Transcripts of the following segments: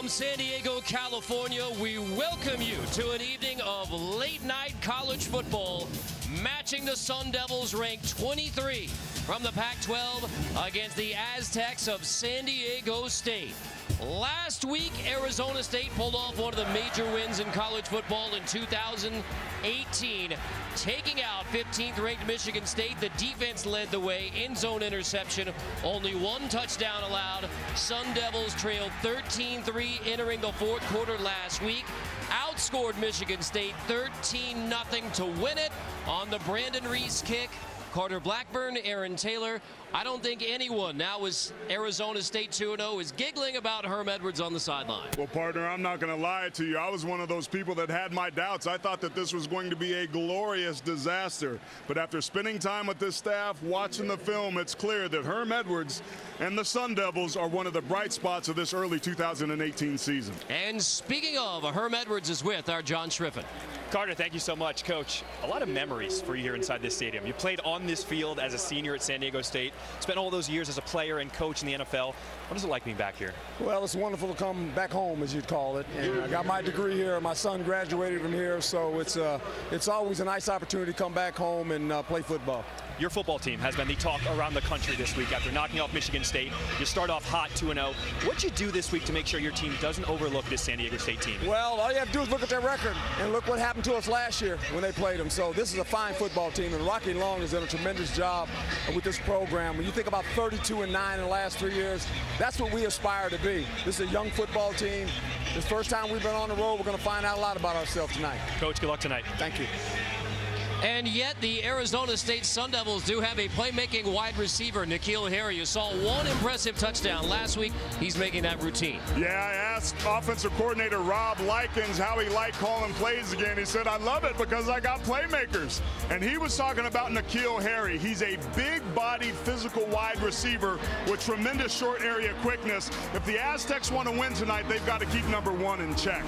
From San Diego, California, we welcome you to an evening of late-night college football, matching the Sun Devils ranked 23 from the Pac-12 against the Aztecs of San Diego State. Last week, Arizona State pulled off one of the major wins in college football in 2018, taking out 15th-ranked Michigan State. The defense led the way, in-zone interception, only one touchdown allowed. Sun Devils trailed 13-3 entering the fourth quarter last week. Outscored Michigan State 13-0 to win it on the Brandon Reese kick. Carter Blackburn, Aaron Taylor. I don't think anyone now as Arizona State 2-0 is giggling about Herm Edwards on the sideline. Well, partner, I'm not going to lie to you. I was one of those people that had my doubts. I thought that this was going to be a glorious disaster. But after spending time with this staff, watching the film, it's clear that Herm Edwards and the Sun Devils are one of the bright spots of this early 2018 season. And speaking of, Herm Edwards is with our John Schriffen. Carter, thank you so much. Coach, a lot of memories for you here inside this stadium. You played on this field as a senior at San Diego State, spent all those years as a player and coach in the NFL. What is it like being back here? Well, it's wonderful to come back home, as you'd call it. And I got my degree here. My son graduated from here, so it's always a nice opportunity to come back home and play football. Your football team has been the talk around the country this week after knocking off Michigan State. You start off hot 2-0. What'd you do this week to make sure your team doesn't overlook this San Diego State team? Well, all you have to do is look at their record and look what happened to us last year when they played them. So this is a fine football team, and Rocky Long has done a tremendous job with this program. When you think about 32-9 in the last 3 years, that's what we aspire to be. This is a young football team. The first time we've been on the road, we're going to find out a lot about ourselves tonight. Coach, good luck tonight. Thank you. And yet the Arizona State Sun Devils do have a playmaking wide receiver, N'Keal Harry. You saw one impressive touchdown last week. He's making that routine. Yeah, I asked offensive coordinator Rob Likens how he liked calling plays again. He said, I love it because I got playmakers. And he was talking about N'Keal Harry. He's a big-bodied, physical wide receiver with tremendous short area quickness. If the Aztecs want to win tonight, they've got to keep number one in check.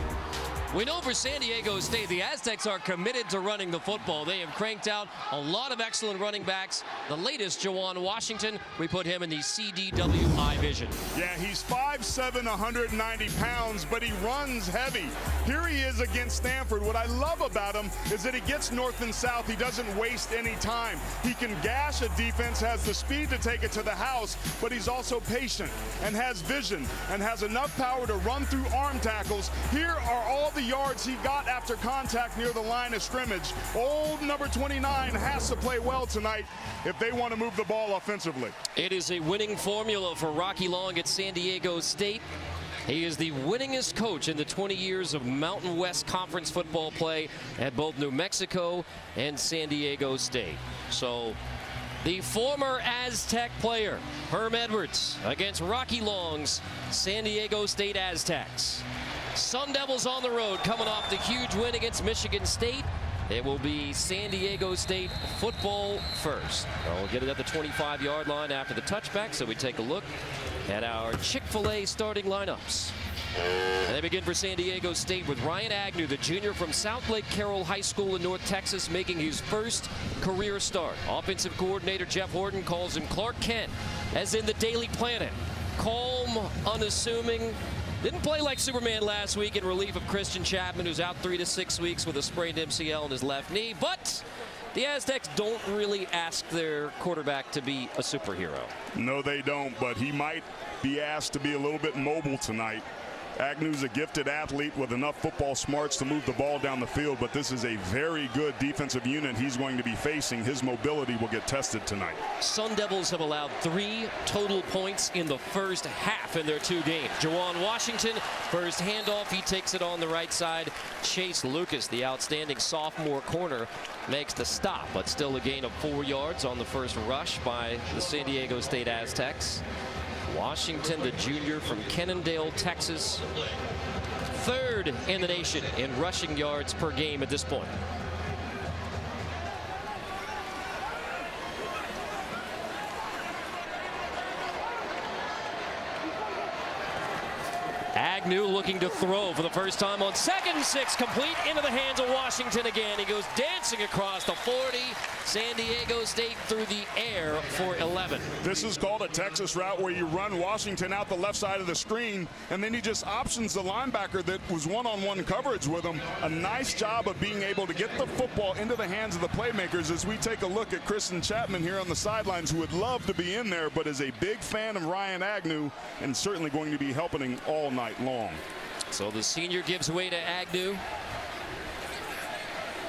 We know for San Diego State, the Aztecs are committed to running the football. They have cranked out a lot of excellent running backs. The latest, Jawan Washington, we put him in the CDWI vision. Yeah, he's 5'7", 190 pounds, but he runs heavy. Here he is against Stanford. What I love about him is that he gets north and south. He doesn't waste any time. He can gash a defense, has the speed to take it to the house, but he's also patient and has vision and has enough power to run through arm tackles. Here are all the yards he got after contact near the line of scrimmage. Old number 29 has to play well tonight if they want to move the ball offensively. It is a winning formula for Rocky Long at San Diego State. He is the winningest coach in the 20 years of Mountain West Conference football play at both New Mexico and San Diego State. So the former Aztec player, Herm Edwards, against Rocky Long's San Diego State Aztecs. Sun Devils on the road coming off the huge win against Michigan State. It will be San Diego State football first. We'll get it at the 25-yard line after the touchback, so we take a look at our Chick-fil-A starting lineups. And they begin for San Diego State with Ryan Agnew, the junior from South Lake Carroll High School in North Texas, making his first career start. Offensive coordinator Jeff Horton calls him Clark Kent, as in the Daily Planet. Calm, unassuming. Didn't play like Superman last week in relief of Christian Chapman, who's out 3 to 6 weeks with a sprained MCL in his left knee. But the Aztecs don't really ask their quarterback to be a superhero. No, they don't, but he might be asked to be a little bit mobile tonight. Agnew's a gifted athlete with enough football smarts to move the ball down the field, but this is a very good defensive unit he's going to be facing. His mobility will get tested tonight. Sun Devils have allowed 3 total points in the first half in their 2 games. Jawan Washington, first handoff, he takes it on the right side. Chase Lucas, the outstanding sophomore corner, makes the stop, but still a gain of 4 yards on the first rush by the San Diego State Aztecs. Washington, the junior from Kennendale, Texas, 3rd in the nation in rushing yards per game at this point. Agnew looking to throw for the first time on 2nd and 6, complete into the hands of Washington again. He goes dancing across the 40. San Diego State through the air for 11. This is called a Texas route where you run Washington out the left side of the screen, and then he just options the linebacker that was one-on-one coverage with him. A nice job of being able to get the football into the hands of the playmakers as we take a look at Kristen Chapman here on the sidelines, who would love to be in there, but is a big fan of Ryan Agnew and certainly going to be helping him all night long. So the senior gives way to Agnew.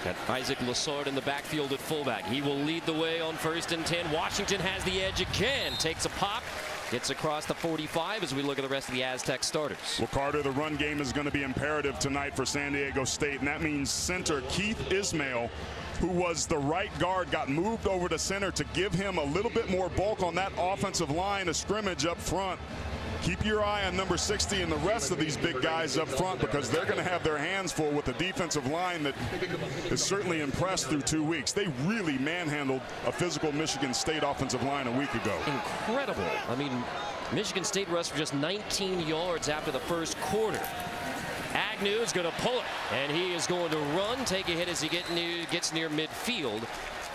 Got Isaac Lassard in the backfield at fullback. He will lead the way on 1st and 10. Washington has the edge again. Takes a pop. Gets across the 45 as we look at the rest of the Aztec starters. Well, Carter, the run game is going to be imperative tonight for San Diego State, and that means center Keith Ismail, who was the right guard, got moved over to center to give him a little bit more bulk on that offensive line of scrimmage up front. Keep your eye on number 60 and the rest of these big guys up front, because they're going to have their hands full with the defensive line that is certainly impressed through 2 weeks. They really manhandled a physical Michigan State offensive line a week ago. Incredible. I mean, Michigan State rushed for just 19 yards after the first quarter. Agnew is going to pull it, and he is going to run, take a hit as he gets near midfield.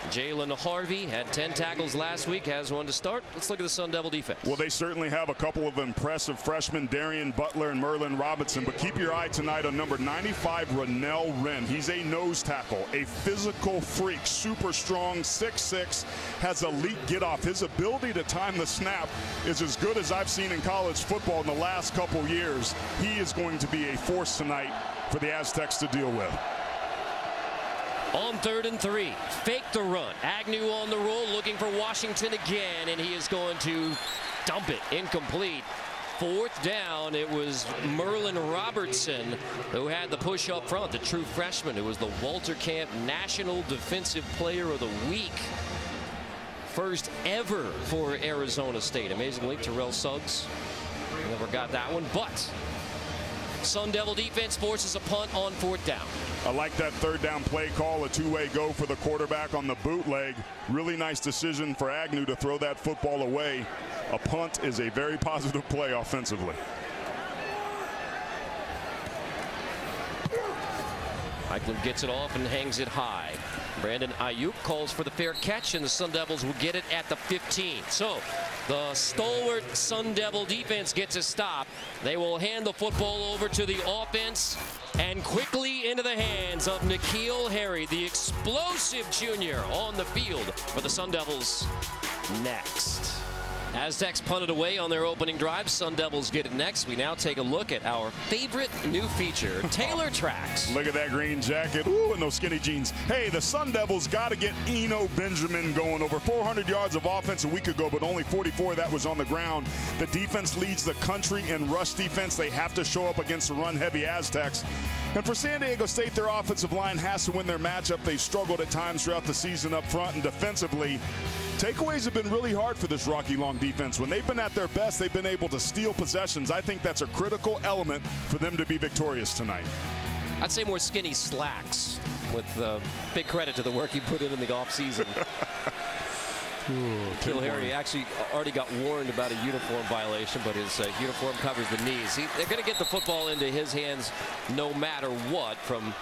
Jalen Harvey had 10 tackles last week, has one to start. Let's look at the Sun Devil defense. Well, they certainly have a couple of impressive freshmen, Darian Butler and Merlin Robinson, but keep your eye tonight on number 95, Rennell Wren. He's a nose tackle, a physical freak, super strong, 6'6", has elite get off. His ability to time the snap is as good as I've seen in college football in the last couple years. He is going to be a force tonight for the Aztecs to deal with. On 3rd and 3, fake the run. Agnew on the roll, looking for Washington again, and he is going to dump it. Incomplete. 4th down. It was Merlin Robertson who had the push up front, the true freshman who was the Walter Camp National Defensive Player of the Week. First ever for Arizona State. Amazingly, Terrell Suggs never got that one, but Sun Devil defense forces a punt on 4th down. I like that 3rd down play call, a two-way go for the quarterback on the bootleg. Really nice decision for Agnew to throw that football away. A punt is a very positive play offensively. Eichland gets it off and hangs it high. Brandon Ayuk calls for the fair catch, and the Sun Devils will get it at the 15. So the stalwart Sun Devil defense gets a stop. They will hand the football over to the offense and quickly into the hands of N'Keal Harry, the explosive junior, on the field for the Sun Devils next. Aztecs punted away on their opening drive. Sun Devils get it next. We now take a look at our favorite new feature, Taylor Tracks. Look at that green jacket. Ooh, and those skinny jeans. Hey, the Sun Devils got to get Eno Benjamin going. Over 400 yards of offense a week ago, but only 44 that was on the ground. The defense leads the country in rush defense. They have to show up against the run-heavy Aztecs. And for San Diego State, their offensive line has to win their matchup. They struggled at times throughout the season up front, and defensively, takeaways have been really hard for this Rocky Long defense. When they've been at their best, they've been able to steal possessions. I think that's a critical element for them to be victorious tonight. I'd say more skinny slacks, with big credit to the work he put in the offseason. N'Keal Harry actually already got warned about a uniform violation, but his uniform covers the knees. They're going to get the football into his hands no matter what from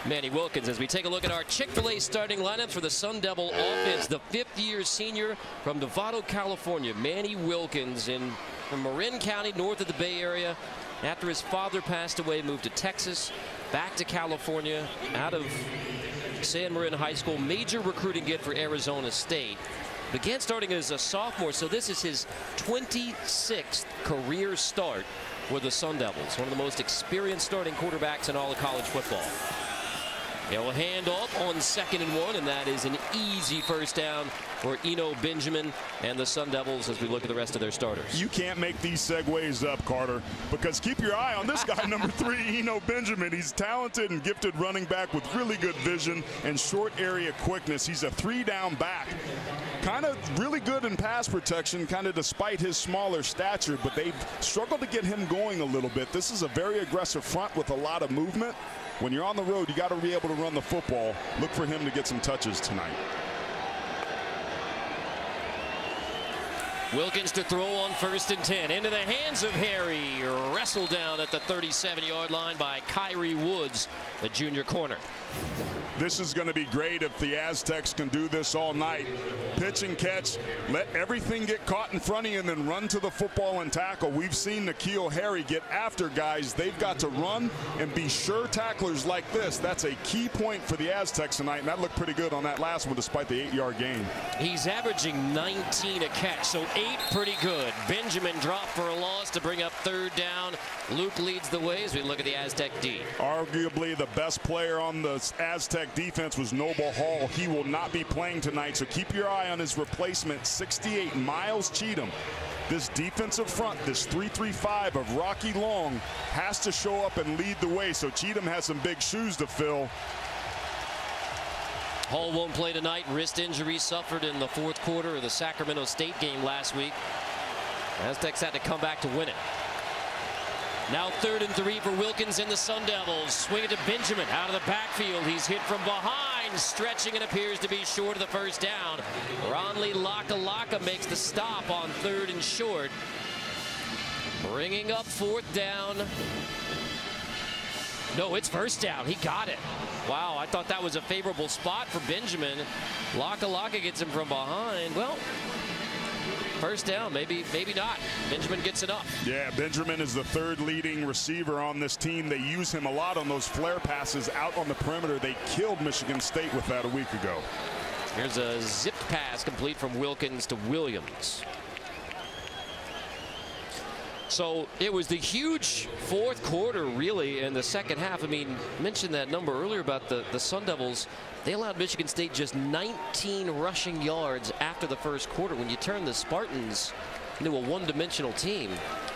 Manny Wilkins. As we take a look at our Chick-fil-A starting lineups for the Sun Devil offense, the 5th-year senior from Novato, California, Manny Wilkins, from Marin County, north of the Bay Area. After his father passed away, moved to Texas, back to California, out of San Marin High School. Major recruiting get for Arizona State. Began starting as a sophomore, so this is his 26th career start with the Sun Devils. One of the most experienced starting quarterbacks in all of college football. He'll hand off on 2nd and 1, and that is an easy first down for Eno Benjamin and the Sun Devils as we look at the rest of their starters. You can't make these segues up, Carter, because keep your eye on this guy, number 3, Eno Benjamin. He's talented and gifted running back with really good vision and short area quickness. He's a 3-down back. Kind of really good in pass protection, kind of despite his smaller stature, but they've struggled to get him going a little bit. This is a very aggressive front with a lot of movement. When you're on the road, you got to be able to run the football. Look for him to get some touches tonight. Wilkins to throw on 1st and 10. Into the hands of Harry. Wrestled down at the 37-yard line by Kyrie Woods, the junior corner. This is going to be great if the Aztecs can do this all night. Pitch and catch, let everything get caught in front of you and then run to the football and tackle. We've seen N'Keal Harry get after guys. They've got to run and be sure tacklers like this. That's a key point for the Aztecs tonight, and that looked pretty good on that last one despite the 8-yard gain. He's averaging 19 a catch, so 8 pretty good. Benjamin dropped for a loss to bring up 3rd down. Luke leads the way as we look at the Aztec D. Arguably the best player on the Aztec defense was Noble Hall. He will not be playing tonight, so keep your eye on his replacement, 68, Miles Cheatham. This defensive front, this 3-3-5 of Rocky Long, has to show up and lead the way, so Cheatham has some big shoes to fill. Hall won't play tonight. Wrist injury suffered in the 4th quarter of the Sacramento State game last week. Aztecs had to come back to win it. Now 3rd and 3 for Wilkins and the Sun Devils. Swing it to Benjamin out of the backfield. He's hit from behind, stretching and appears to be short of the 1st down. Ronley Laka makes the stop on 3rd and short. Bringing up 4th down. No, it's 1st down. He got it. Wow, I thought that was a favorable spot for Benjamin. Laka gets him from behind. Well, 1st down, maybe not. Benjamin gets it up. Yeah, Benjamin is the 3rd leading receiver on this team. They use him a lot on those flare passes out on the perimeter. They killed Michigan State with that a week ago. Here's a zipped pass complete from Wilkins to Williams. So it was the huge 4th quarter, really, in the 2nd half. I mean, mentioned that number earlier about the Sun Devils. They allowed Michigan State just 19 rushing yards after the 1st quarter. When you turn the Spartans into a one-dimensional team,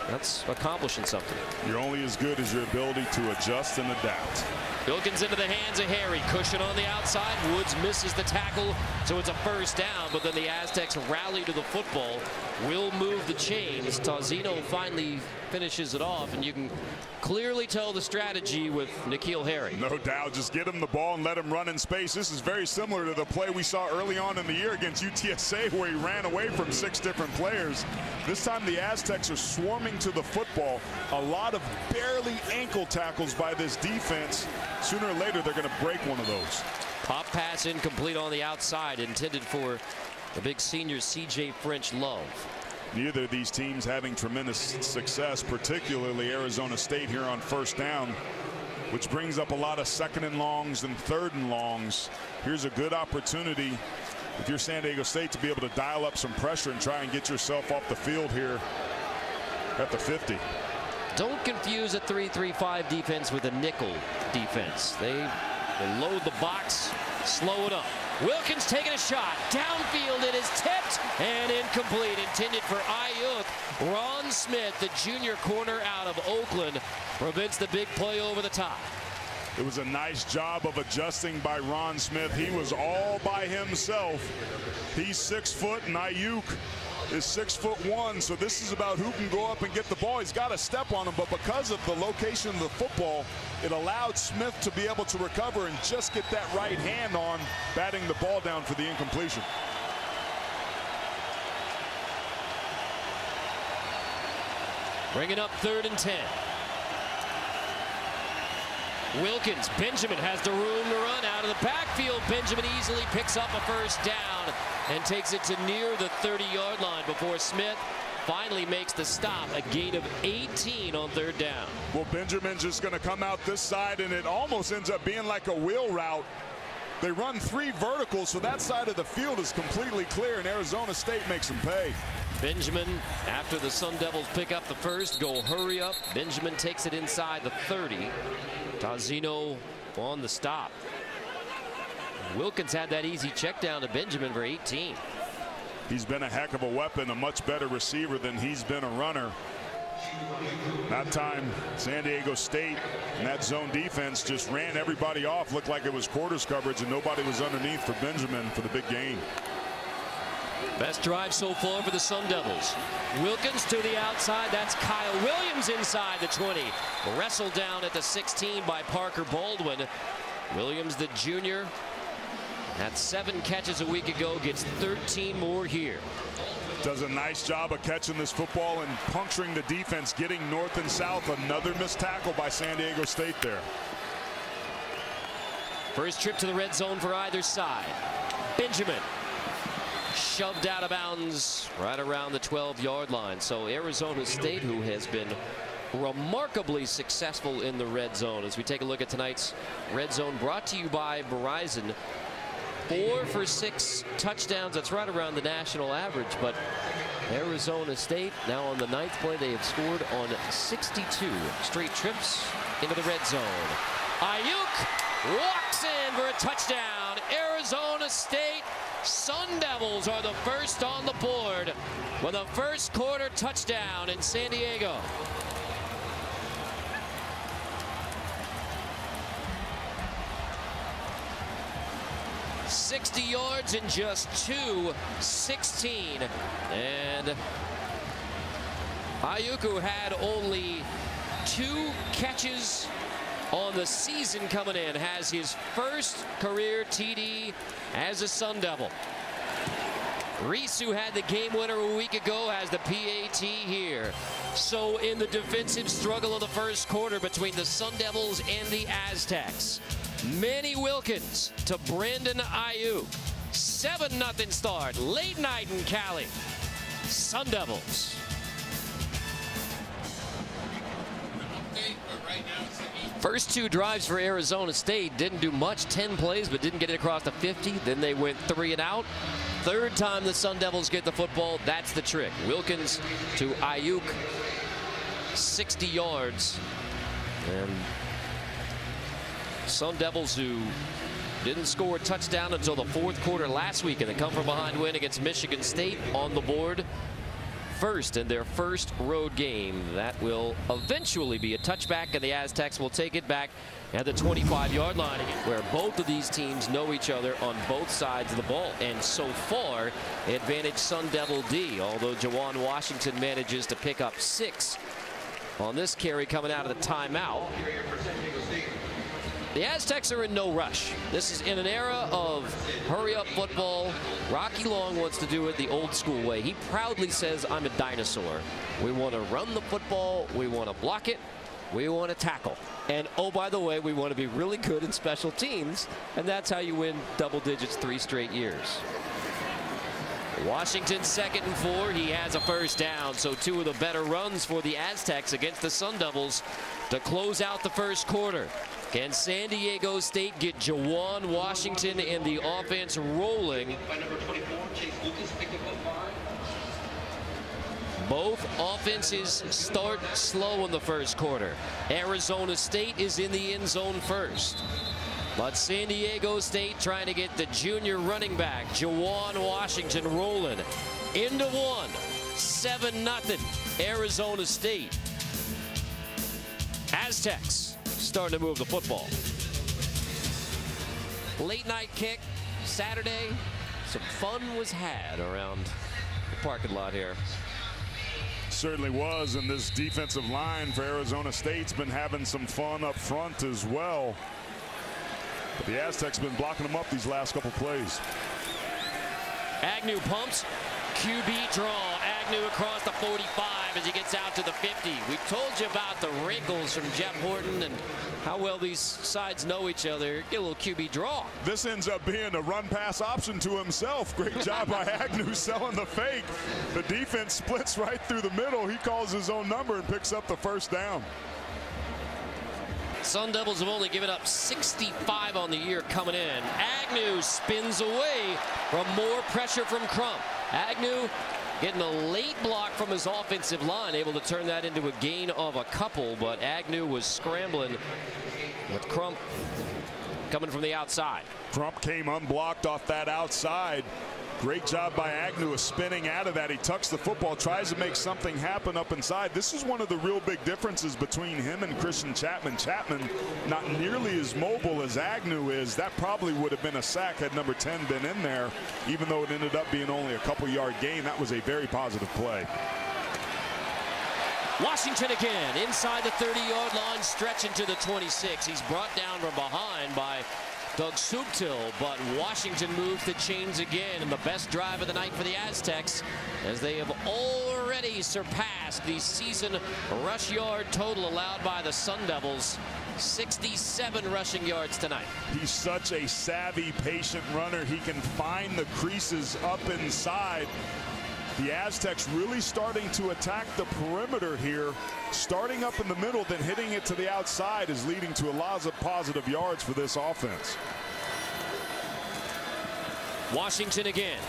that's accomplishing something. You're only as good as your ability to adjust and adapt. Wilkins into the hands of Harry. Cushion on the outside. Woods misses the tackle, so it's a 1st down. But then the Aztecs rally to the football. Will move the chains. Tauzino finally finishes it off, and you can clearly tell the strategy with N'Keal Harry. No doubt. Just get him the ball and let him run in space. This is very similar to the play we saw early on in the year against UTSA, where he ran away from 6 different players. This time the Aztecs are swarming to the football. A lot of barely ankle tackles by this defense. Sooner or later, they're going to break one of those. Pop pass incomplete on the outside, intended for the big senior C.J. French Love. Neither of these teams having tremendous success, particularly Arizona State here on 1st down, which brings up a lot of 2nd and longs and 3rd and longs. Here's a good opportunity if you're San Diego State to be able to dial up some pressure and try and get yourself off the field here at the 50. Don't confuse a 3-3-5 defense with a nickel defense. They load the box, slow it up. Wilkins taking a shot. Downfield, it is tipped and incomplete. Intended for Ayuk. Ron Smith, the junior corner out of Oakland, prevents the big play over the top. It was a nice job of adjusting by Ron Smith. He was all by himself. He's 6 foot and Ayuk is 6'1", so this is about who can go up and get the ball. He's got a step on him, but because of the location of the football, it allowed Smith to be able to recover and just get that right hand on, batting the ball down for the incompletion. Bringing up 3rd and 10. Wilkins, Benjamin has the room to run out of the backfield. Benjamin easily picks up a 1st down and takes it to near the 30-yard line before Smith finally makes the stop. A gain of 18 on 3rd down. Well, Benjamin's just going to come out this side, and it almost ends up being like a wheel route. They run 3 verticals, so that side of the field is completely clear, and Arizona State makes them pay. Benjamin, after the Sun Devils pick up the 1st, go hurry up. Benjamin takes it inside the 30. Tauzino on the stop. Wilkins had that easy check down to Benjamin for 18. He's been a heck of a weapon, a much better receiver than he's been a runner. That time, San Diego State and that zone defense just ran everybody off. Looked like it was quarters coverage, and nobody was underneath for Benjamin for the big gain. Best drive so far for the Sun Devils. Wilkins to the outside. That's Kyle Williams inside the 20. Wrestled down at the 16 by Parker Baldwin. Williams, the junior, Had 7 catches a week ago, gets 13 more here. Does a nice job of catching this football and puncturing the defense, getting north and south. Another missed tackle by San Diego State there. First trip to the red zone for either side. Benjamin shoved out of bounds right around the 12-yard line. So Arizona State, who has been remarkably successful in the red zone. As we take a look at tonight's red zone, brought to you by Verizon. 4 for 6 touchdowns. That's right around the national average. But Arizona State, now on the 9th play, they have scored on 62 straight trips into the red zone. Ayuk walks in for a touchdown. Arizona State Sun Devils are the first on the board with a first quarter touchdown in San Diego. $60 yards in just 2:16. And Ayuk had only 2 catches on the season coming in, has his first career TD as a Sun Devil. Reese, who had the game winner a week ago, has the PAT here. So in the defensive struggle of the first quarter between the Sun Devils and the Aztecs, Manny Wilkins to Brandon Ayuk. 7-0 start. Late night in Cali. Sun Devils. First 2 drives for Arizona State didn't do much. 10 plays, but didn't get it across the 50. Then they went 3 and out. Third time the Sun Devils get the football, that's the trick. Wilkins to Ayuk, 60 yards. And Sun Devils, who didn't score a touchdown until the 4th quarter last week, and they come from behind win against Michigan State, on the board first in their first road game. That will eventually be a touchback, and the Aztecs will take it back at the 25-yard line, where both of these teams know each other on both sides of the ball. And so far, advantage Sun Devil D, although Jawan Washington manages to pick up 6 on this carry coming out of the timeout. The Aztecs are in no rush. This is in an era of hurry-up football. Rocky Long wants to do it the old-school way. He proudly says, I'm a dinosaur. We want to run the football. We want to block it. We want to tackle. And, oh, by the way, we want to be really good in special teams. And that's how you win double digits 3 straight years. Washington 2nd and 4. He has a first down. So 2 of the better runs for the Aztecs against the Sun Devils to close out the first quarter. Can San Diego State get Jawan Washington and the offense rolling? Both offenses start slow in the first quarter. Arizona State is in the end zone first. But San Diego State trying to get the junior running back, Jawan Washington, rolling. Into 1. 7-0 Arizona State. Aztecs starting to move the football. Late night kick Saturday. Some fun was had around the parking lot here. Certainly was, and this defensive line for Arizona State's been having some fun up front as well. But the Aztecs have been blocking them up these last couple plays. Agnew pumps. QB draw. Agnew across the 45 as he gets out to the 50. We told you about the wrinkles from Jeff Horton and how well these sides know each other. Get a little QB draw. This ends up being a run-pass option to himself. Great job by Agnew selling the fake. The defense splits right through the middle. He calls his own number and picks up the first down. Sun Devils have only given up 65 on the year coming in. Agnew spins away from more pressure from Crump. Agnew getting a late block from his offensive line, able to turn that into a gain of a couple, but Agnew was scrambling with Crump coming from the outside. Crump came unblocked off that outside. Great job by Agnew of spinning out of that. He tucks the football, tries to make something happen up inside. This is one of the real big differences between him and Christian Chapman. Chapman not nearly as mobile as Agnew is. That probably would have been a sack had number 10 been in there. Even though it ended up being only a couple-yard gain, that was a very positive play. Washington again inside the 30-yard line, stretching to the 26. He's brought down from behind by Doug Subtil, but Washington moved the chains again, and the best drive of the night for the Aztecs, as they have already surpassed the season rush yard total allowed by the Sun Devils. 67 rushing yards tonight. He's such a savvy, patient runner. He can find the creases up inside. The Aztecs really starting to attack the perimeter here. Starting up in the middle, then hitting it to the outside is leading to a lot of positive yards for this offense. Washington again.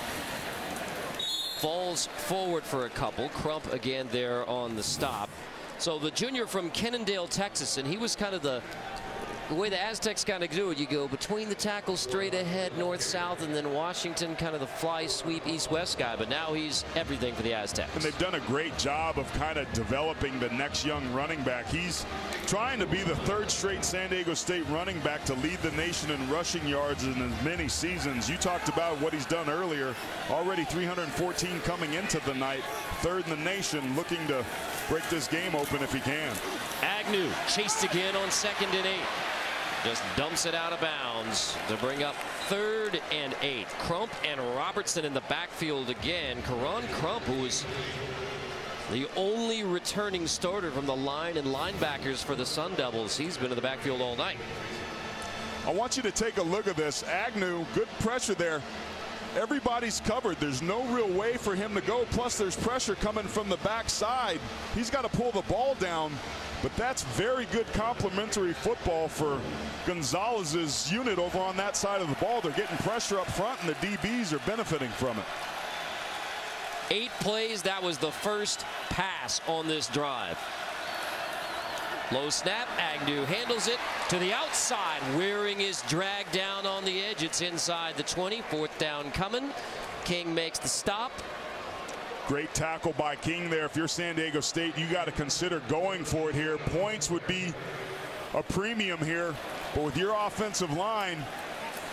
Falls forward for a couple. Crump again there on the stop. So the junior from Kennendale, Texas, and he was kind of the way the Aztecs kind of do it. You go between the tackles, straight ahead, north-south, and then Washington kind of the fly sweep east-west guy. But now he's everything for the Aztecs. And they've done a great job of kind of developing the next young running back. He's trying to be the third straight San Diego State running back to lead the nation in rushing yards in as many seasons. You talked about what he's done earlier. Already 314 coming into the night. Third in the nation, looking to break this game open if he can. Agnew chased again on 2nd and 8. Just dumps it out of bounds to bring up 3rd and 8. Crump and Robertson in the backfield again. Karan Crump, who is the only returning starter from the line and linebackers for the Sun Devils. He's been in the backfield all night. I want you to take a look at this. Agnew, good pressure there. Everybody's covered. There's no real way for him to go. Plus, there's pressure coming from the backside. He's got to pull the ball down. But that's very good complementary football for Gonzalez's unit over on that side of the ball. They're getting pressure up front, and the DBs are benefiting from it. 8 plays. That was the first pass on this drive. Low snap. Agnew handles it to the outside. Waring is dragged down on the edge. It's inside the 20. 4th down coming. King makes the stop. Great tackle by King there. If you're San Diego State, you got to consider going for it here. Points would be a premium here, but with your offensive line,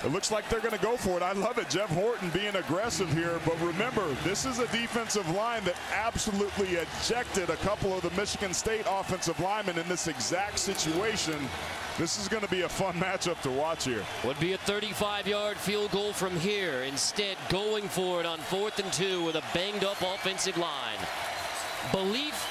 it looks like they're going to go for it. I love it. Jeff Horton being aggressive here, but remember, this is a defensive line that absolutely ejected a couple of the Michigan State offensive linemen in this exact situation. This is going to be a fun matchup to watch here. Would be a 35-yard field goal from here. Instead, going for it on 4th and 2 with a banged-up offensive line. Belief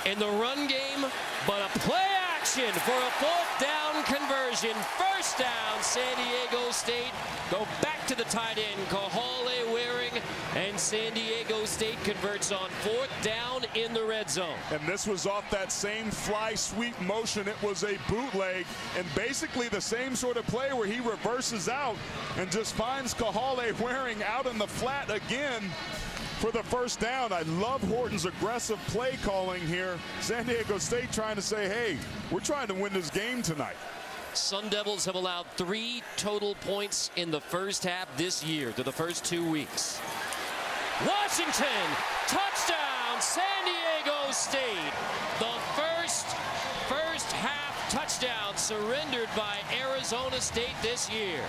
in the run game, but a play action for a 4th down conversion. 1st down, San Diego State. Go back to the tight end, Kahale Waring, and San Diego State converts on 4th down in the red zone. And this was off that same fly sweep motion. It was a bootleg, and basically the same sort of play where he reverses out and just finds Kahale Waring out in the flat again for the 1st down. I love Horton's aggressive play calling here. San Diego State trying to say, hey, we're trying to win this game tonight. Sun Devils have allowed 3 total points in the first half this year through the first 2 weeks. Washington, touchdown, San Diego State. The first half touchdown surrendered by Arizona State this year.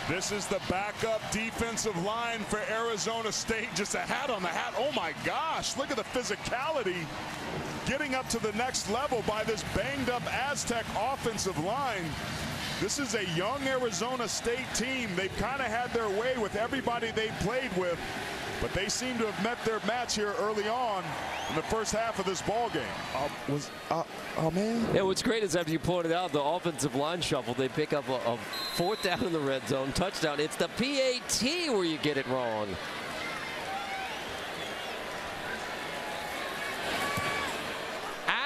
This is the backup defensive line for Arizona State. Just a hat on the hat. Oh my gosh, look at the physicality getting up to the next level by this banged up Aztec offensive line. This is a young Arizona State team. They've kind of had their way with everybody they played with, but they seem to have met their match here early on in the first half of this ball game. Oh man. Yeah, what's great is, as you pointed out, the offensive line shuffle. They pick up a 4th down in the red zone, touchdown. It's the PAT where you get it wrong.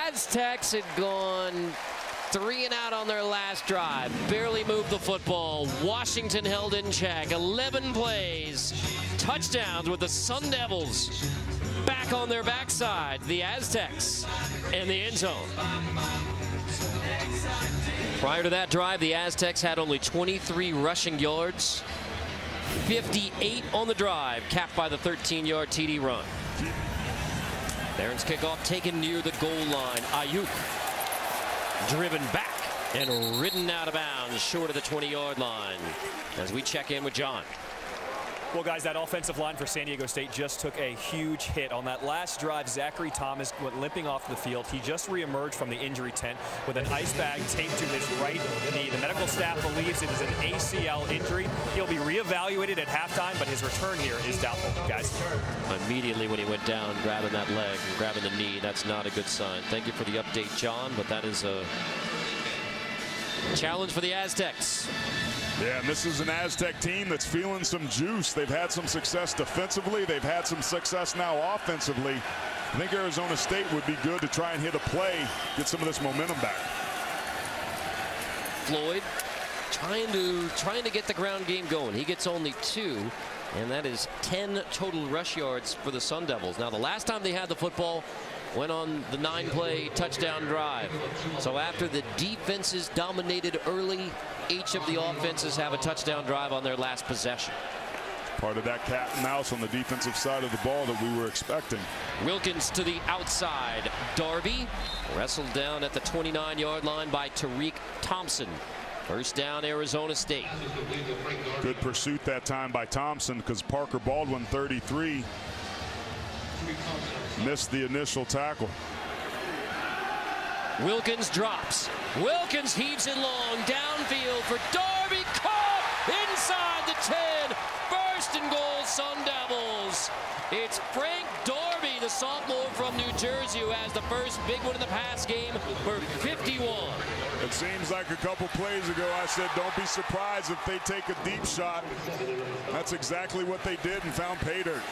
Aztecs had gone 3 and out on their last drive. Barely moved the football. Washington held in check. 11 plays. Touchdowns with the Sun Devils back on their backside. The Aztecs in the end zone. Prior to that drive, the Aztecs had only 23 rushing yards. 58 on the drive, capped by the 13-yard TD run. Barron's kickoff taken near the goal line. Ayuk driven back and ridden out of bounds short of the 20-yard line. As we check in with John. Well, guys, that offensive line for San Diego State just took a huge hit. On that last drive, Zachary Thomas went limping off the field. He just reemerged from the injury tent with an ice bag taped to his right knee. The medical staff believes it is an ACL injury. He'll be reevaluated at halftime, but his return here is doubtful, guys. Immediately when he went down, grabbing that leg and grabbing the knee, that's not a good sign. Thank you for the update, John, but that is a challenge for the Aztecs. Yeah, and this is an Aztec team that's feeling some juice. They've had some success defensively. They've had some success now offensively. I think Arizona State would be good to try and hit a play, get some of this momentum back. Floyd trying to get the ground game going. He gets only 2, and that is 10 total rush yards for the Sun Devils. Now, the last time they had the football went on the 9-play touchdown drive. So after the defenses dominated early, each of the offenses have a touchdown drive on their last possession. Part of that cat and mouse on the defensive side of the ball that we were expecting. Wilkins to the outside. Darby wrestled down at the 29-yard line by Tariq Thompson. First down, Arizona State. Good pursuit that time by Thompson, because Parker Baldwin, 33, missed the initial tackle. Wilkins drops. Wilkins heaves it long downfield for Darby. Caught inside the 10. First and goal, Sun Devils. It's Frank Darby, the sophomore from New Jersey, who has the first big one in the pass game for 51. It seems like a couple plays ago I said don't be surprised if they take a deep shot. That's exactly what they did and found pay dirt.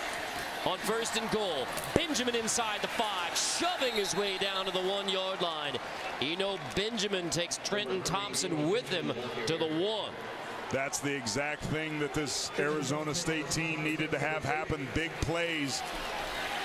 On first and goal, Benjamin inside the 5, shoving his way down to the 1-yard line. Eno Benjamin takes Trenton Thompson with him to the 1. That's the exact thing that this Arizona State team needed to have happen. Big plays.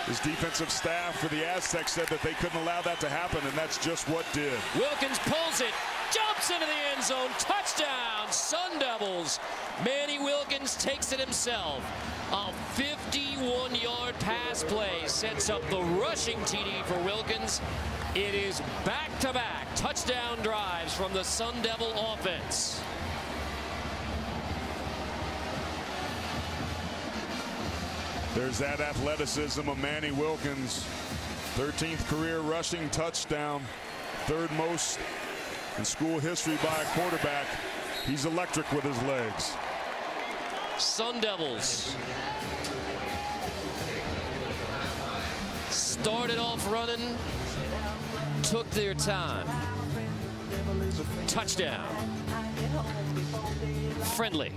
His defensive staff for the Aztecs said that they couldn't allow that to happen, and that's just what did. Wilkins pulls it, jumps into the end zone, touchdown, Sun Devils. Manny Wilkins takes it himself. A 51-yard pass play sets up the rushing TD for Wilkins. It is back-to-back touchdown drives from the Sun Devil offense. There's that athleticism of Manny Wilkins. 13th career rushing touchdown. 3rd most in school history by a quarterback. He's electric with his legs. Sun Devils started off running, took their time. Touchdown. Friendly.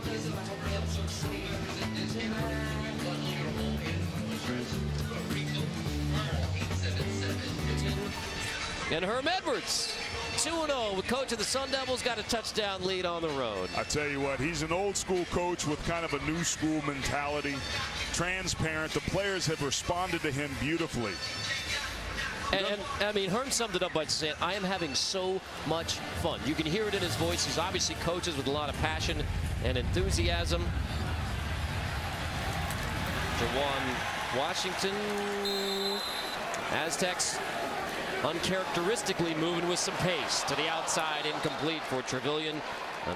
And Herm Edwards, 2-0 with coach of the Sun Devils, got a touchdown lead on the road. I tell you what, he's an old school coach with kind of a new school mentality. Transparent. The players have responded to him beautifully. And I mean, Herm summed it up by saying, I am having so much fun. You can hear it in his voice. He's obviously coaches with a lot of passion and enthusiasm. Jawan Washington, Aztecs uncharacteristically moving with some pace to the outside, incomplete for Trevelyan.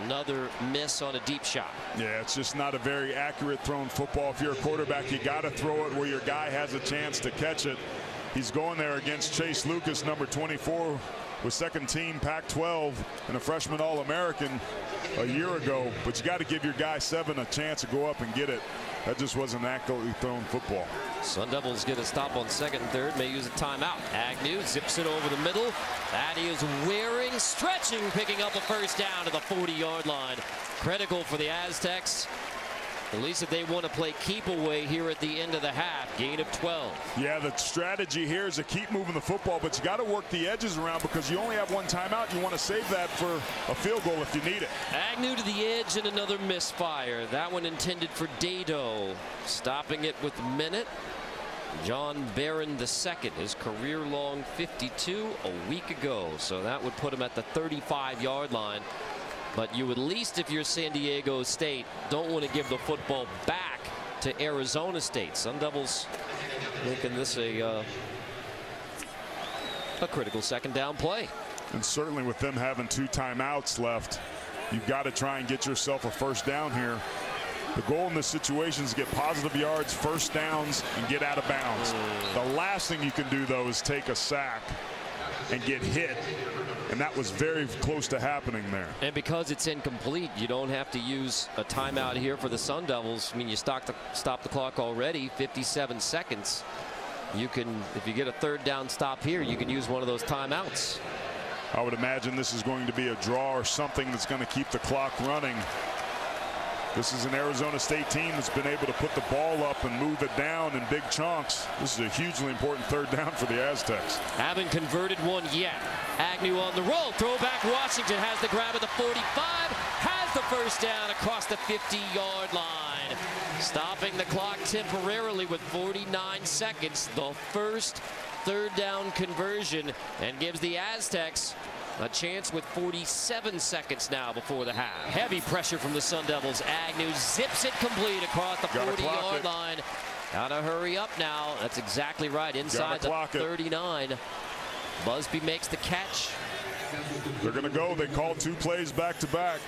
Another miss on a deep shot. Yeah, it's just not a very accurate thrown football. If you're a quarterback, you got to throw it where your guy has a chance to catch it. He's going there against Chase Lucas, number 24, with second team Pac-12 and a freshman All-American a year ago. But you got to give your guy 7 a chance to go up and get it. That just wasn't accurately thrown football. Sun Devils get a stop on 2nd and 3rd, may use a timeout. Agnew zips it over the middle. That is Waring, stretching, picking up a first down to the 40-yard line. Critical for the Aztecs. At least if they want to play keep away here at the end of the half. Gain of 12. Yeah, the strategy here is to keep moving the football, but you got to work the edges around because you only have one timeout. You want to save that for a field goal if you need it. Agnew to the edge and another misfire. That one intended for Dado. Stopping it with a minute. John Barron II, his career-long 52 a week ago. So that would put him at the 35-yard line. But you at least, if you're San Diego State, don't want to give the football back to Arizona State. Sun Devils making this a critical 2nd down play. And certainly with them having 2 timeouts left, you've got to try and get yourself a first down here. The goal in this situation is to get positive yards, first downs, and get out of bounds. The last thing you can do, though, is take a sack and get hit. And that was very close to happening there. And because it's incomplete, you don't have to use a timeout here for the Sun Devils. I mean, you stop the clock already, 57 seconds. You can, if you get a third down stop here, you can use one of those timeouts. I would imagine this is going to be a draw or something that's going to keep the clock running. This is an Arizona State team that's been able to put the ball up and move it down in big chunks. This is a hugely important third down for the Aztecs. Haven't converted one yet. Agnew on the roll. Throwback. Washington has the grab at the 45. Has the first down across the 50-yard line. Stopping the clock temporarily with 49 seconds. The first third down conversion, and gives the Aztecs a chance with 47 seconds now before the half. Heavy pressure from the Sun Devils. Agnew zips it complete across the 40-yard line. Gotta hurry up now. That's exactly right. Inside the 39. Busby makes the catch. They're gonna go. They called 2 plays back to back.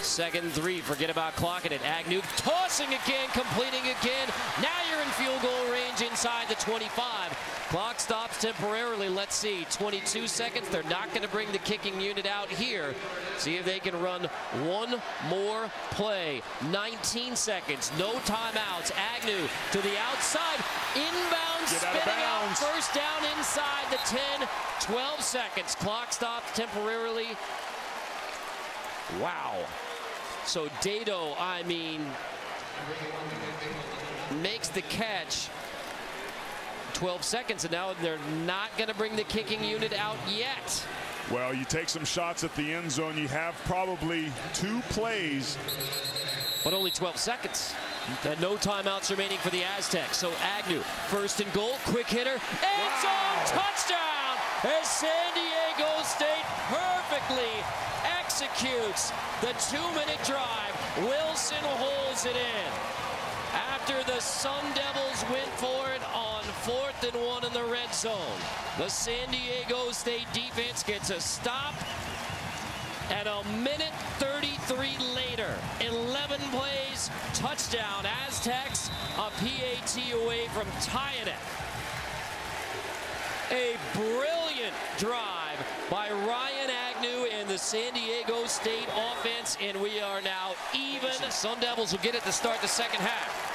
2nd and 3. Forget about clocking it. Agnew tossing again, completing again. Now you're in field goal range inside the 25. Clock stops temporarily. Let's see. 22 seconds. They're not going to bring the kicking unit out here. See if they can run one more play. 19 seconds. No timeouts. Agnew to the outside. Inbound, spinning out. First down inside the 10. 12 seconds. Clock stops temporarily. Wow. So Dado, I mean, makes the catch. 12 seconds, and now they're not going to bring the kicking unit out yet. Well, you take some shots at the end zone. You have probably 2 plays. But only 12 seconds. And no timeouts remaining for the Aztecs. So Agnew, 1st and goal, quick hitter. End zone touchdown as San Diego State perfectly executes the 2-minute drive. Wilson holds it in. After the Sun Devils went for it on 4th and 1 in the red zone, the San Diego State defense gets a stop. And a minute 33 later, 11 plays, touchdown. Aztecs, a PAT away from tying it. A brilliant drive by Ryan Agnew and the San Diego State offense, and we are now even. Sun Devils will get it to start the second half.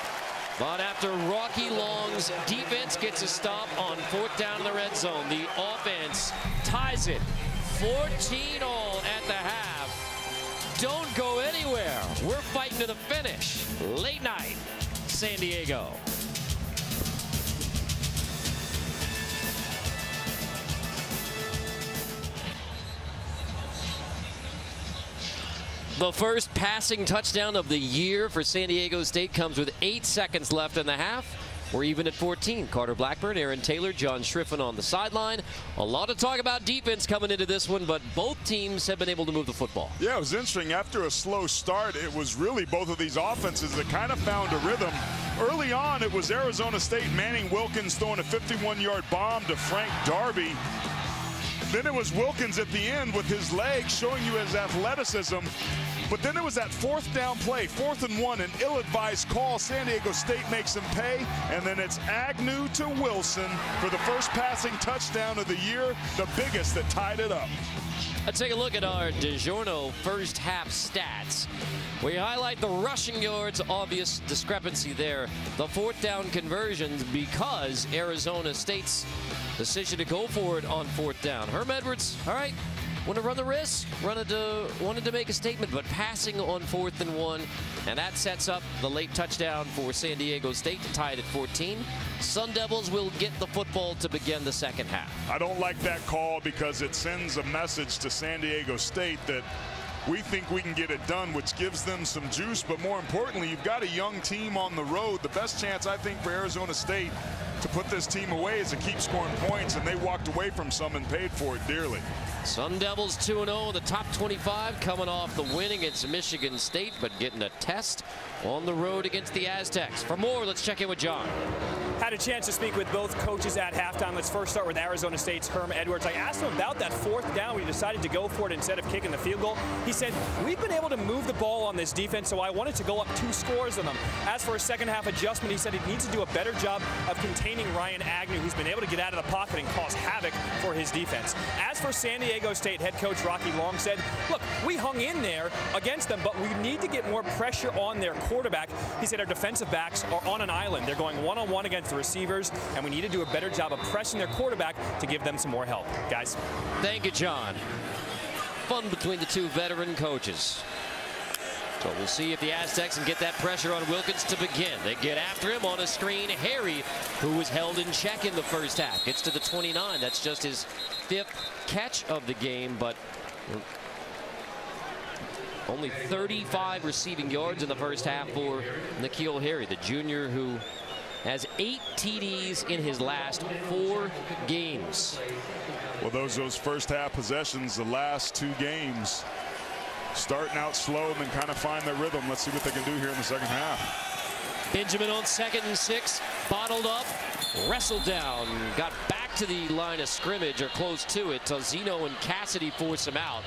But after Rocky Long's defense gets a stop on 4th down in the red zone, the offense ties it 14-all at the half. Don't go anywhere. We're fighting to the finish. Late night, San Diego. The first passing touchdown of the year for San Diego State comes with 8 seconds left in the half. We're even at 14. Carter Blackburn, Aaron Taylor, John Schriffen on the sideline. A lot of talk about defense coming into this one, but both teams have been able to move the football. Yeah, it was interesting. After a slow start, it was really both of these offenses that kind of found a rhythm. Early on, it was Arizona State, Manning Wilkins throwing a 51-yard bomb to Frank Darby. Then it was Wilkins at the end with his legs showing you his athleticism. But then there was that 4th down play, 4th and 1, an ill-advised call. San Diego State makes him pay, and then it's Agnew to Wilson for the first passing touchdown of the year, the biggest that tied it up. Let's take a look at our DiGiorno first half stats. We highlight the rushing yards, obvious discrepancy there. The 4th down conversions because Arizona State's decision to go for it on 4th down. Herm Edwards, all right, want to run the risk, wanted to make a statement, but passing on 4th and 1, and that sets up the late touchdown for San Diego State to tie it at 14. Sun Devils will get the football to begin the second half. I don't like that call because it sends a message to San Diego State that we think we can get it done, which gives them some juice. But more importantly, you've got a young team on the road. The best chance, I think, for Arizona State to put this team away is to keep scoring points, and they walked away from some and paid for it dearly. Sun Devils 2-0 in the top 25, coming off the win against Michigan State, but getting a test on the road against the Aztecs. For more, let's check in with John. Had a chance to speak with both coaches at halftime. Let's first start with Arizona State's Herm Edwards. I asked him about that 4th down when he decided to go for it instead of kicking the field goal. He said, we've been able to move the ball on this defense, so I wanted to go up 2 scores on them. As for a second half adjustment, he said he needs to do a better job of containing Ryan Agnew, who's been able to get out of the pocket and cause havoc for his defense. As for San Diego State, head coach Rocky Long said, look, we hung in there against them, but we need to get more pressure on their quarterback. He said our defensive backs are on an island. They're going one-on-one against the receivers, and we need to do a better job of pressing their quarterback to give them some more help. Guys. Thank you, John. Fun between the two veteran coaches. So we'll see if the Aztecs can get that pressure on Wilkins to begin. They get after him on a screen. Harry, who was held in check in the first half, gets to the 29. That's just his 5th catch of the game, but only 35 receiving yards in the first half for N'Keal Harry, the junior who has 8 TDs in his last 4 games. Well, those first half possessions, the last 2 games, starting out slow and then kind of find their rhythm. Let's see what they can do here in the second half. Benjamin on 2nd and 6, bottled up, wrestled down, got back to the line of scrimmage or close to it. Tozino and Cassidy force him out.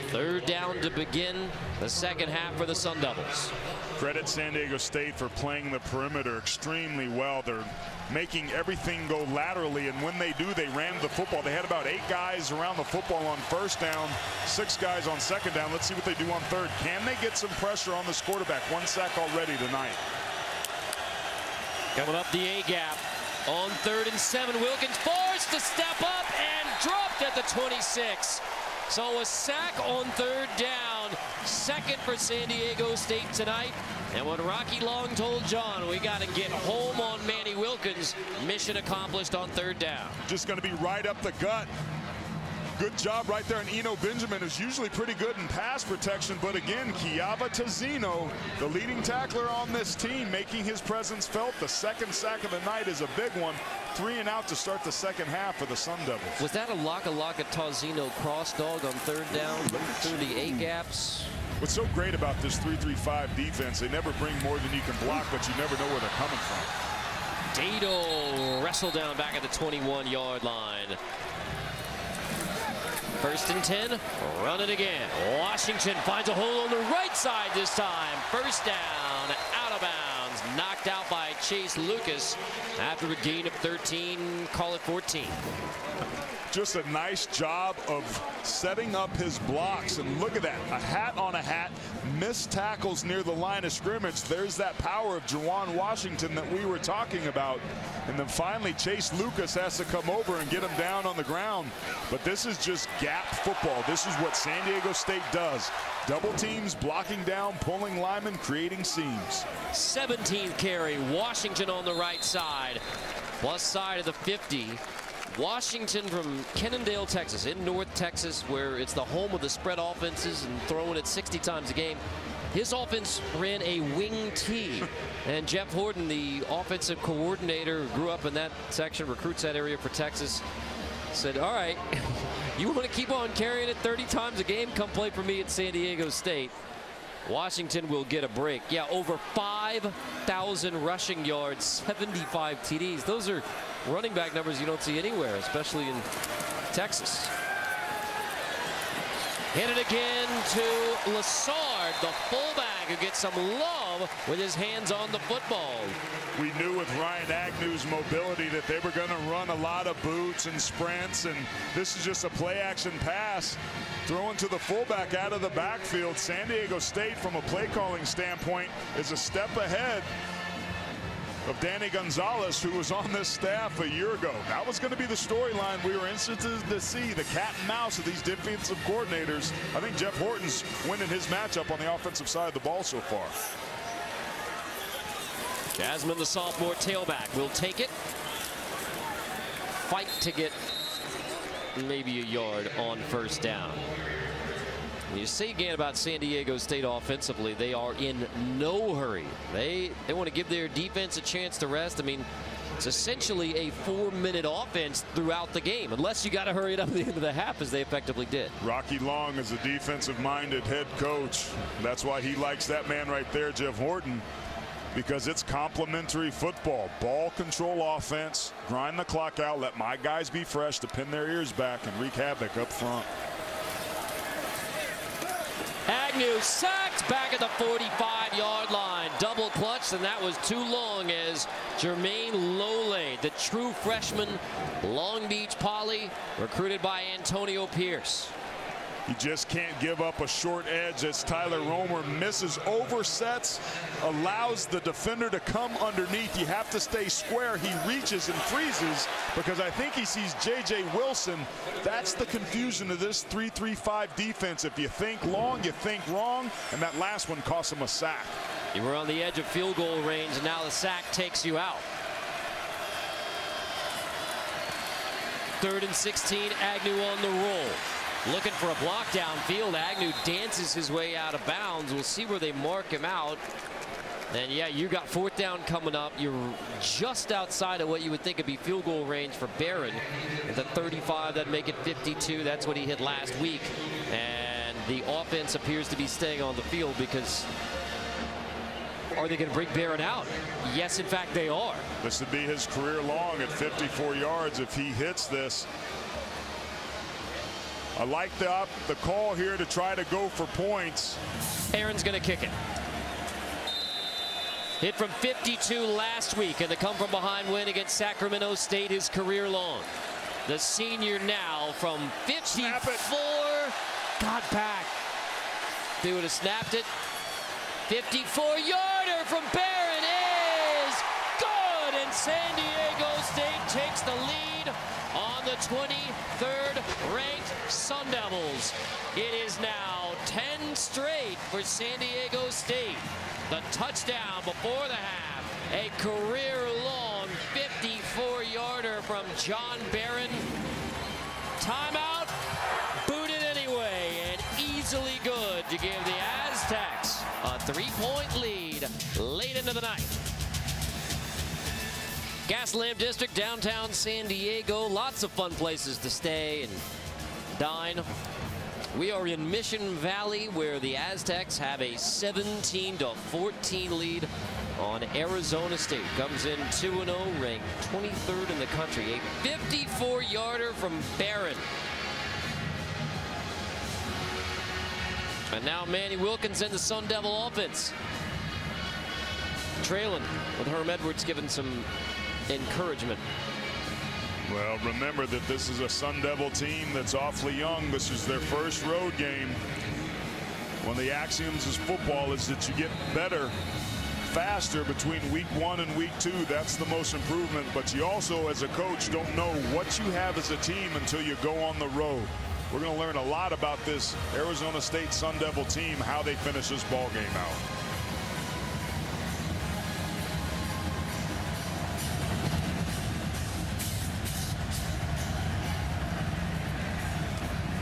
3rd down to begin the second half for the Sun Devils. Credit San Diego State for playing the perimeter extremely well. They're making everything go laterally, and when they do, they ram the football. They had about 8 guys around the football on 1st down, 6 guys on 2nd down. Let's see what they do on 3rd. Can they get some pressure on this quarterback? 1 sack already tonight. Coming up the A-gap on 3rd and 7. Wilkins forced to step up and dropped at the 26. So a sack on 3rd down. 2nd for San Diego State tonight. And what Rocky Long told John, we got to get home on Manny Wilkins. Mission accomplished on 3rd down. Just going to be right up the gut. Good job right there. And Eno Benjamin is usually pretty good in pass protection. But again, Kiava Tozino, the leading tackler on this team, making his presence felt. The 2nd sack of the night is a big one. 3 and out to start the second half for the Sun Devils. Was that a Laka Tozino cross dog on 3rd down through the A-gaps? What's so great about this 3-3-5 defense, they never bring more than you can block, but you never know where they're coming from. Dado wrestled down back at the 21-yard line. 1st and 10, run it again. Washington finds a hole on the right side this time. 1st down, out of bounds, knocked out by Chase Lucas after a gain of 13, call it 14. Just a nice job of setting up his blocks, and look at that, a hat on a hat, missed tackles near the line of scrimmage. There's that power of Jawan Washington that we were talking about. And then finally Chase Lucas has to come over and get him down on the ground. But this is just gap football. This is what San Diego State does. Double teams, blocking down, pulling linemen, creating seams. 17th carry, Washington on the right side, plus side of the 50. Washington from Kennedale, Texas, in North Texas, where it's the home of the spread offenses and throwing it 60 times a game. His offense ran a wing T, and Jeff Horton, the offensive coordinator who grew up in that section, recruits that area for Texas, said, all right, you want to keep on carrying it 30 times a game? Come play for me at San Diego State. Washington will get a break. Yeah, over 5,000 rushing yards, 75 TDs. Those are running back numbers you don't see anywhere, especially in Texas. Hit it again to Lassard, the fullback, who gets some love with his hands on the football. We knew with Ryan Agnew's mobility that they were going to run a lot of boots and sprints, and this is just a play action pass thrown to the fullback out of the backfield. San Diego State, from a play calling standpoint, is a step ahead of Danny Gonzalez, who was on this staff a year ago. That was going to be the storyline we were interested to see, the cat and mouse of these defensive coordinators. I think Jeff Horton's winning his matchup on the offensive side of the ball so far. Jasmine, the sophomore tailback, will take it. Fight to get maybe a yard on 1st down. You say again about San Diego State offensively, they are in no hurry. They want to give their defense a chance to rest. I mean, it's essentially a 4-minute offense throughout the game, unless you got to hurry it up at the end of the half, as they effectively did. Rocky Long is a defensive-minded head coach. That's why he likes that man right there, Jeff Horton. because it's complementary football. Ball control offense, grind the clock out, let my guys be fresh to pin their ears back and wreak havoc up front. Agnew sacked back at the 45-yard line. Double clutched, and that was too long as Jermaine Lole, the true freshman, Long Beach Poly, recruited by Antonio Pierce. You just can't give up a short edge as Tyler Romer misses, oversets, allows the defender to come underneath. You have to stay square. He reaches and freezes because I think he sees J.J. Wilson. That's the confusion of this 3-3-5 defense. If you think long, you think wrong, and that last one cost him a sack. You were on the edge of field goal range, and now the sack takes you out. 3rd and 16, Agnew on the roll. Looking for a block downfield. Agnew dances his way out of bounds. We'll see where they mark him out. And yeah, you got 4th down coming up. You're just outside of what you would think would be field goal range for Barron. At the 35, that'd make it 52. That's what he hit last week. And the offense appears to be staying on the field because are they going to break Barron out? Yes, in fact, they are. This would be his career long at 54 yards if he hits this. I like the call here to try to go for points. Aaron's going to kick it. Hit from 52 last week, and the come-from-behind win against Sacramento State, his career long. The senior now from 54 got back. They would have snapped it. 54-yarder from Barron is good, and San Diego State takes the lead on the 23rd ranked Sun Devils. It is now 10 straight for San Diego State. The touchdown before the half, a career-long 54-yarder from John Barron. Timeout, booted anyway, and easily good to give the Aztecs a 3-point lead late into the night. Gaslamp District, downtown San Diego. Lots of fun places to stay and dine. We are in Mission Valley, where the Aztecs have a 17-14 lead on Arizona State. Comes in 2-0, ranked 23rd in the country. A 54-yarder from Barron. And now Manny Wilkinson, the Sun Devil offense, trailing with Herm Edwards giving some encouragement. Well, remember that this is a Sun Devil team that's awfully young. This is their first road game. One of the axioms is football is that you get better faster between week 1 and week 2. That's the most improvement. But you also, as a coach, don't know what you have as a team until you go on the road. We're going to learn a lot about this Arizona State Sun Devil team, how they finish this ball game out.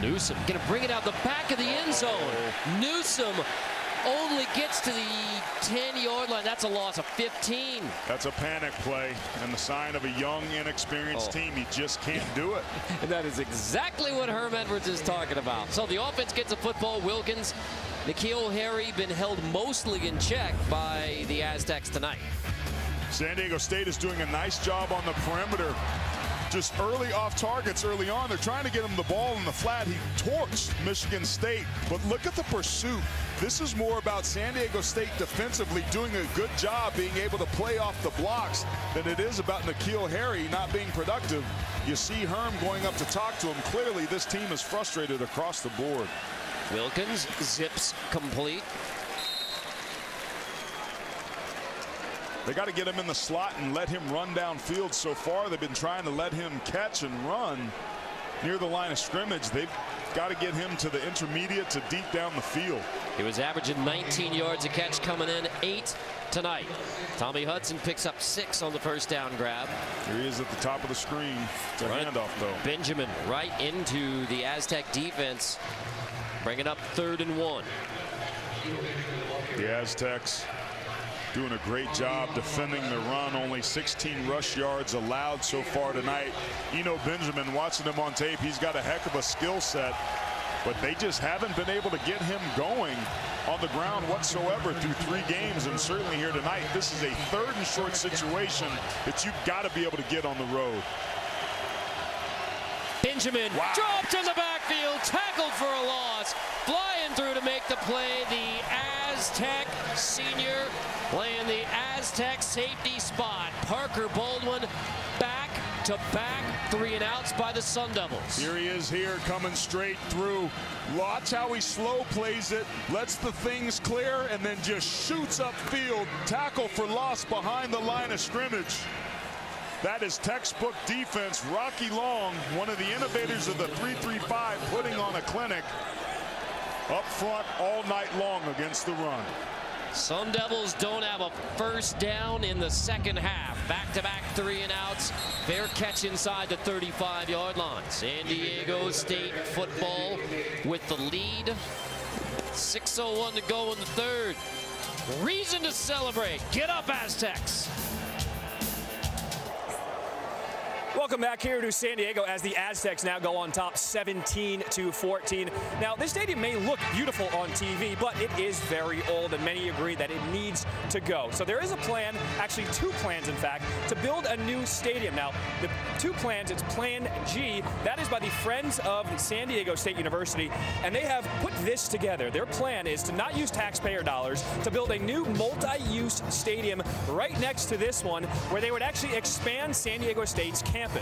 Newsom going to bring it out the back of the end zone. Newsom only gets to the 10-yard line. That's a loss of 15. That's a panic play and the sign of a young, inexperienced team. You just can't do it. And that is exactly what Herm Edwards is talking about. So the offense gets a football. Wilkins, N'Keal Harry been held mostly in check by the Aztecs tonight. San Diego State is doing a nice job on the perimeter. Just early off targets early on. They're trying to get him the ball in the flat. He torched Michigan State. But look at the pursuit. This is more about San Diego State defensively doing a good job being able to play off the blocks than it is about N'Keal Harry not being productive. You see Herm going up to talk to him. Clearly, this team is frustrated across the board. Wilkins zips complete. They got to get him in the slot and let him run downfield. So far, they've been trying to let him catch and run near the line of scrimmage. They've got to get him to the intermediate to deep down the field. He was averaging 19 yards a catch coming in, 8 tonight. Tommy Hudson picks up 6 on the first down grab. Here he is at the top of the screen. It's a handoff, though. Benjamin right into the Aztec defense, bringing up 3rd and 1. The Aztecs doing a great job defending the run. Only 16 rush yards allowed so far tonight. Eno Benjamin, watching him on tape, he's got a heck of a skill set. but they just haven't been able to get him going on the ground whatsoever through 3 games, and certainly here tonight. This is a 3rd and short situation that you've got to be able to get on the road. Benjamin dropped in the backfield, tackled for a loss, flying through to make the play. The Aztec senior playing the Aztec safety spot. Parker Baldwin back-to-back 3 and outs by the Sun Devils. Here he is here coming straight through. Watch how he slow plays it, lets the things clear, and then just shoots upfield. Tackle for loss behind the line of scrimmage. That is textbook defense. Rocky Long, one of the innovators of the 3-3-5, putting on a clinic up front all night long against the run. Sun Devils don't have a first down in the second half. Back-to-back 3 and outs. Fair catch inside the 35-yard line. San Diego State football with the lead. 6:01 to go in the 3rd. Reason to celebrate. Get up, Aztecs. Welcome back here to San Diego as the Aztecs now go on top 17-14. Now, this stadium may look beautiful on TV, but it is very old, and many agree that it needs to go. So there is a plan, actually 2 plans, in fact, to build a new stadium. Now, the 2 plans, it's Plan G. That is by the Friends of San Diego State University, and they have put this together. Their plan is to not use taxpayer dollars, to build a new multi-use stadium right next to this one, where they would actually expand San Diego State's campus.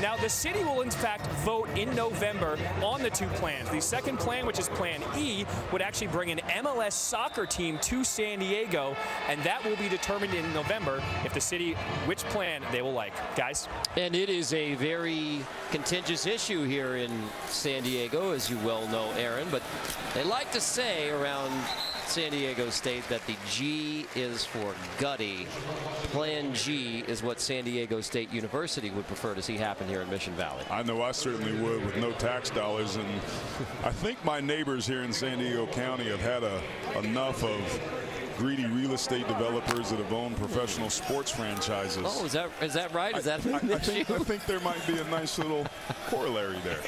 Now, the city will in fact vote in November on the 2 plans. The second plan, which is Plan E, would actually bring an MLS soccer team to San Diego, and that will be determined in November if the city, which plan they will like. Guys? And it is a very contentious issue here in San Diego, as you well know, Aaron, but they like to say around San Diego State that the G is for gutty. Plan G is what San Diego State University would prefer to see happen here in Mission Valley. I know I certainly would, with no tax dollars, and I think my neighbors here in San Diego County have had enough of greedy real estate developers that have owned professional sports franchises. Oh, is that right? Is that I think there might be a nice little corollary there.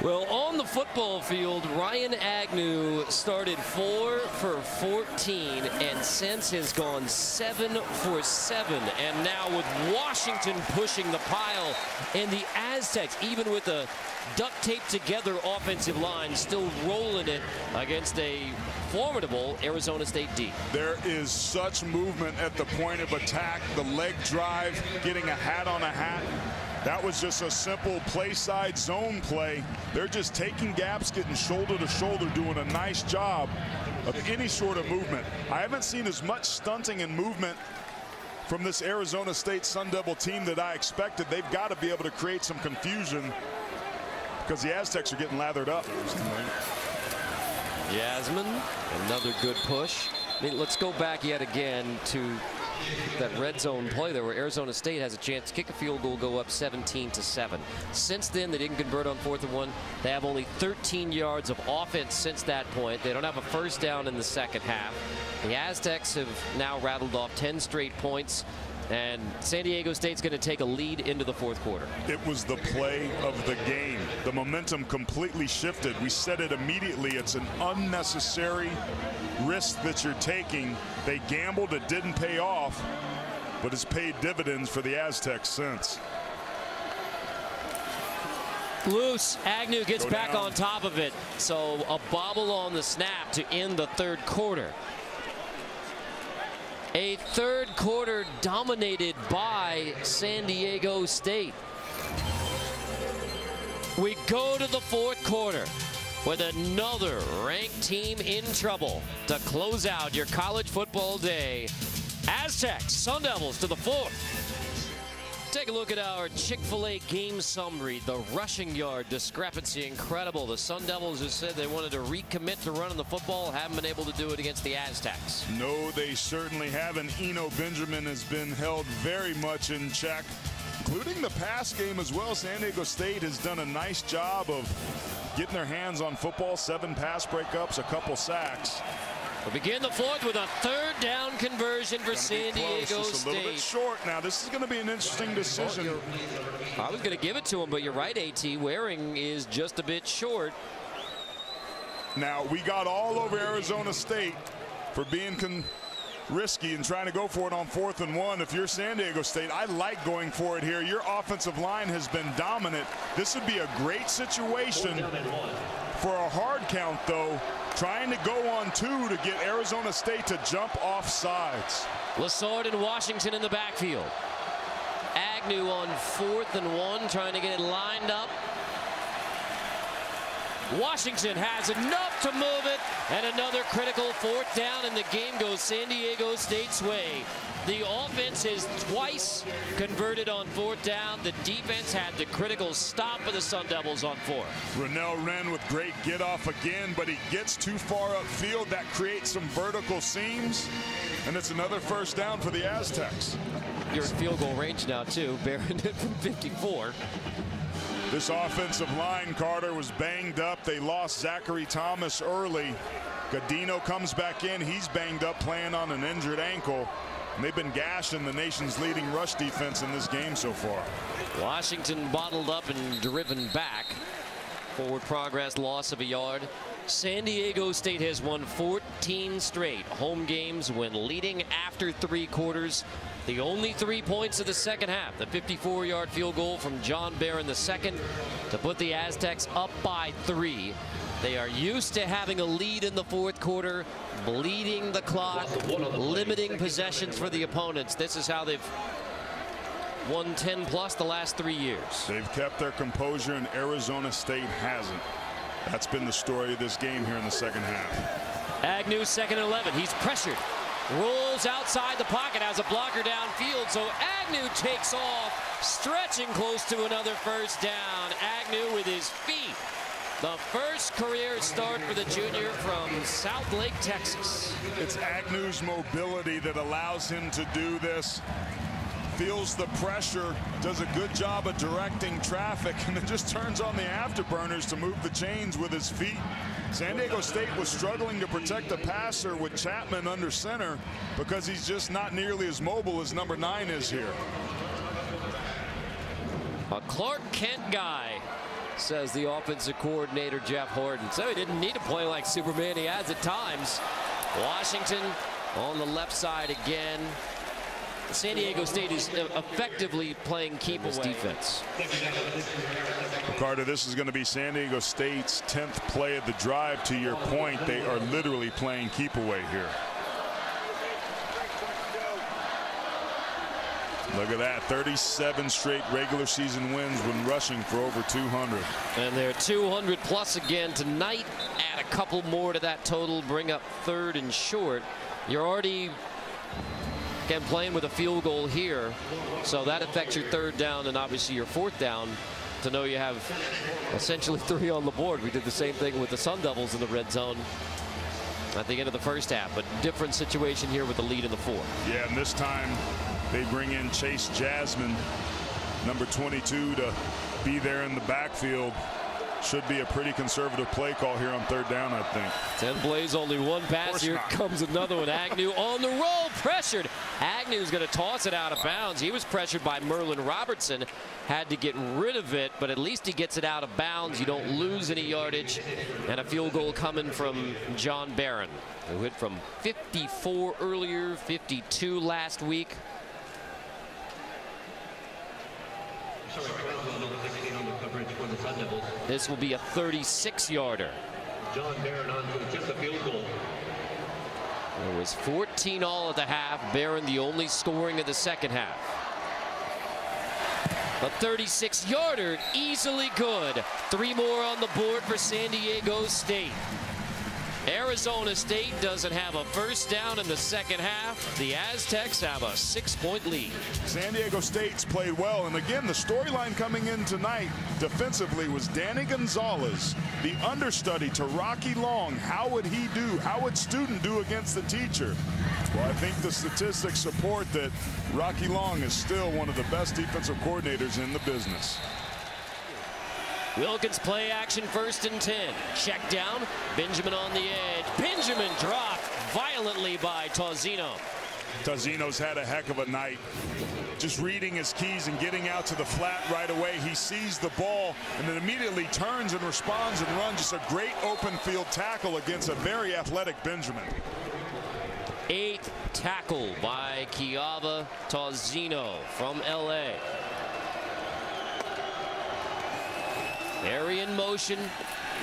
Well, on the football field, Ryan Agnew started 4 for 14 and since has gone 7 for 7. And now with Washington pushing the pile and the Aztecs, even with a duct taped together offensive line, still rolling it against a formidable Arizona State D. There is such movement at the point of attack, the leg drive, getting a hat on a hat. That was just a simple play side zone play. They're just taking gaps, getting shoulder to shoulder, doing a nice job of any sort of movement. I haven't seen as much stunting and movement from this Arizona State Sun Devil team that I expected. They've got to be able to create some confusion because the Aztecs are getting lathered up. Yasmin, another good push. I mean, let's go back yet again to that red zone play there where Arizona State has a chance to kick a field goal, go up 17-7. Since then, they didn't convert on 4th and 1. They have only 13 yards of offense since that point. They don't have a first down in the second half. The Aztecs have now rattled off 10 straight points, and San Diego State's going to take a lead into the 4th quarter. It was the play of the game. The momentum completely shifted. We said it immediately. It's an unnecessary risk that you're taking. They gambled. It didn't pay off, but it's paid dividends for the Aztecs since. Loose. Agnew gets back on top of it. So a bobble on the snap to end the 3rd quarter. A 3rd quarter dominated by San Diego State. We go to the 4th quarter with another ranked team in trouble to close out your college football day. Aztecs, Sun Devils to the 4th. Take a look at our Chick-fil-A game summary. The rushing yard discrepancy incredible. The Sun Devils have said they wanted to recommit to running the football, haven't been able to do it against the Aztecs. No, they certainly haven't. Eno Benjamin has been held very much in check, including the pass game as well. San Diego State has done a nice job of getting their hands on football. 7 pass breakups, a couple sacks. We'll begin the 4th with a 3rd down conversion for San Diego State. A little bit short. Now, this is going to be an interesting decision. I was going to give it to him, but you're right, AT. Waring is just a bit short. Now, we got all over Arizona State for being risky and trying to go for it on 4th and 1. If you're San Diego State, I like going for it here. Your offensive line has been dominant. This would be a great situation for a hard count, though, trying to go on 2 to get Arizona State to jump off sides. Lassard and Washington in the backfield. Agnew on 4th and 1, trying to get it lined up. Washington has enough to move it, and another critical 4th down, and the game goes San Diego State's way. The offense is twice converted on 4th down. The defense had the critical stop for the Sun Devils on 4th. Rennell Wren with great get off again, but he gets too far upfield. That creates some vertical seams, and it's another 1st down for the Aztecs. You're in field goal range now, too. Bearing it from 54. This offensive line, Carter, was banged up. They lost Zachary Thomas early. Godino comes back in. He's banged up, playing on an injured ankle. And they've been gashing the nation's leading rush defense in this game so far. Washington bottled up and driven back. Forward progress, loss of a yard. San Diego State has won 14 straight home games when leading after 3 quarters. The only 3 points of the second half. The 54-yard field goal from John Barron II to put the Aztecs up by 3. They are used to having a lead in the 4th quarter, bleeding the clock, limiting possessions for the opponents. This is how they've won 10+ the last 3 years. They've kept their composure, and Arizona State hasn't. That's been the story of this game here in the second half. Agnew 2nd and 11. He's pressured. Rolls outside the pocket, has a blocker downfield, so Agnew takes off, stretching close to another 1st down. Agnew with his feet. The first career start for the junior from South Lake, Texas. It's Agnew's mobility that allows him to do this. Feels the pressure, does a good job of directing traffic, and then just turns on the afterburners to move the chains with his feet. San Diego State was struggling to protect the passer with Chapman under center because he's just not nearly as mobile as number 9 is here. A Clark Kent guy, says the offensive coordinator Jeff Horton. So he didn't need to play like Superman. He has at times. Washington on the left side again. San Diego State is effectively playing keep away defense. Carter, this is going to be San Diego State's 10th play of the drive. To your point, they are literally playing keep away here. Look at that, 37 straight regular season wins when rushing for over 200. And they're 200+ again tonight. Add a couple more to that total, bring up 3rd and short. You're already again playing with a field goal here, so that affects your 3rd down and obviously your 4th down to know you have essentially 3 on the board. We did the same thing with the Sun Devils in the red zone at the end of the first half, but different situation here with the lead in the 4th. Yeah, and this time they bring in Chase Jasmine, number 22, to be there in the backfield. Should be a pretty conservative play call here on 3rd down, I think. 10 plays, only 1 pass. Here comes another one. Agnew on the roll, pressured. Agnew's going to toss it out of bounds. He was pressured by Merlin Robertson. Had to get rid of it, but at least he gets it out of bounds. You don't lose any yardage. And a field goal coming from John Barron, who hit from 54 earlier, 52 last week. This will be a 36-yarder. John Barron on just a field goal. It was 14 all at the half. Barron the only scoring of the second half. A 36-yarder, easily good. 3 more on the board for San Diego State. Arizona State doesn't have a 1st down in the second half. The Aztecs have a 6-point lead. San Diego State's played well, and again, the storyline coming in tonight defensively was Danny Gonzalez, the understudy to Rocky Long. How would he do? How would student do against the teacher? Well, I think the statistics support that Rocky Long is still one of the best defensive coordinators in the business. Wilkins play action, 1st and 10. Check down. Benjamin on the edge. Benjamin dropped violently by Tauzino. Tauzino's had a heck of a night. just reading his keys and getting out to the flat right away. He sees the ball and then immediately turns and responds and runs. Just a great open field tackle against a very athletic Benjamin. 8th tackle by Kiava Tauzino from LA. Harry in motion.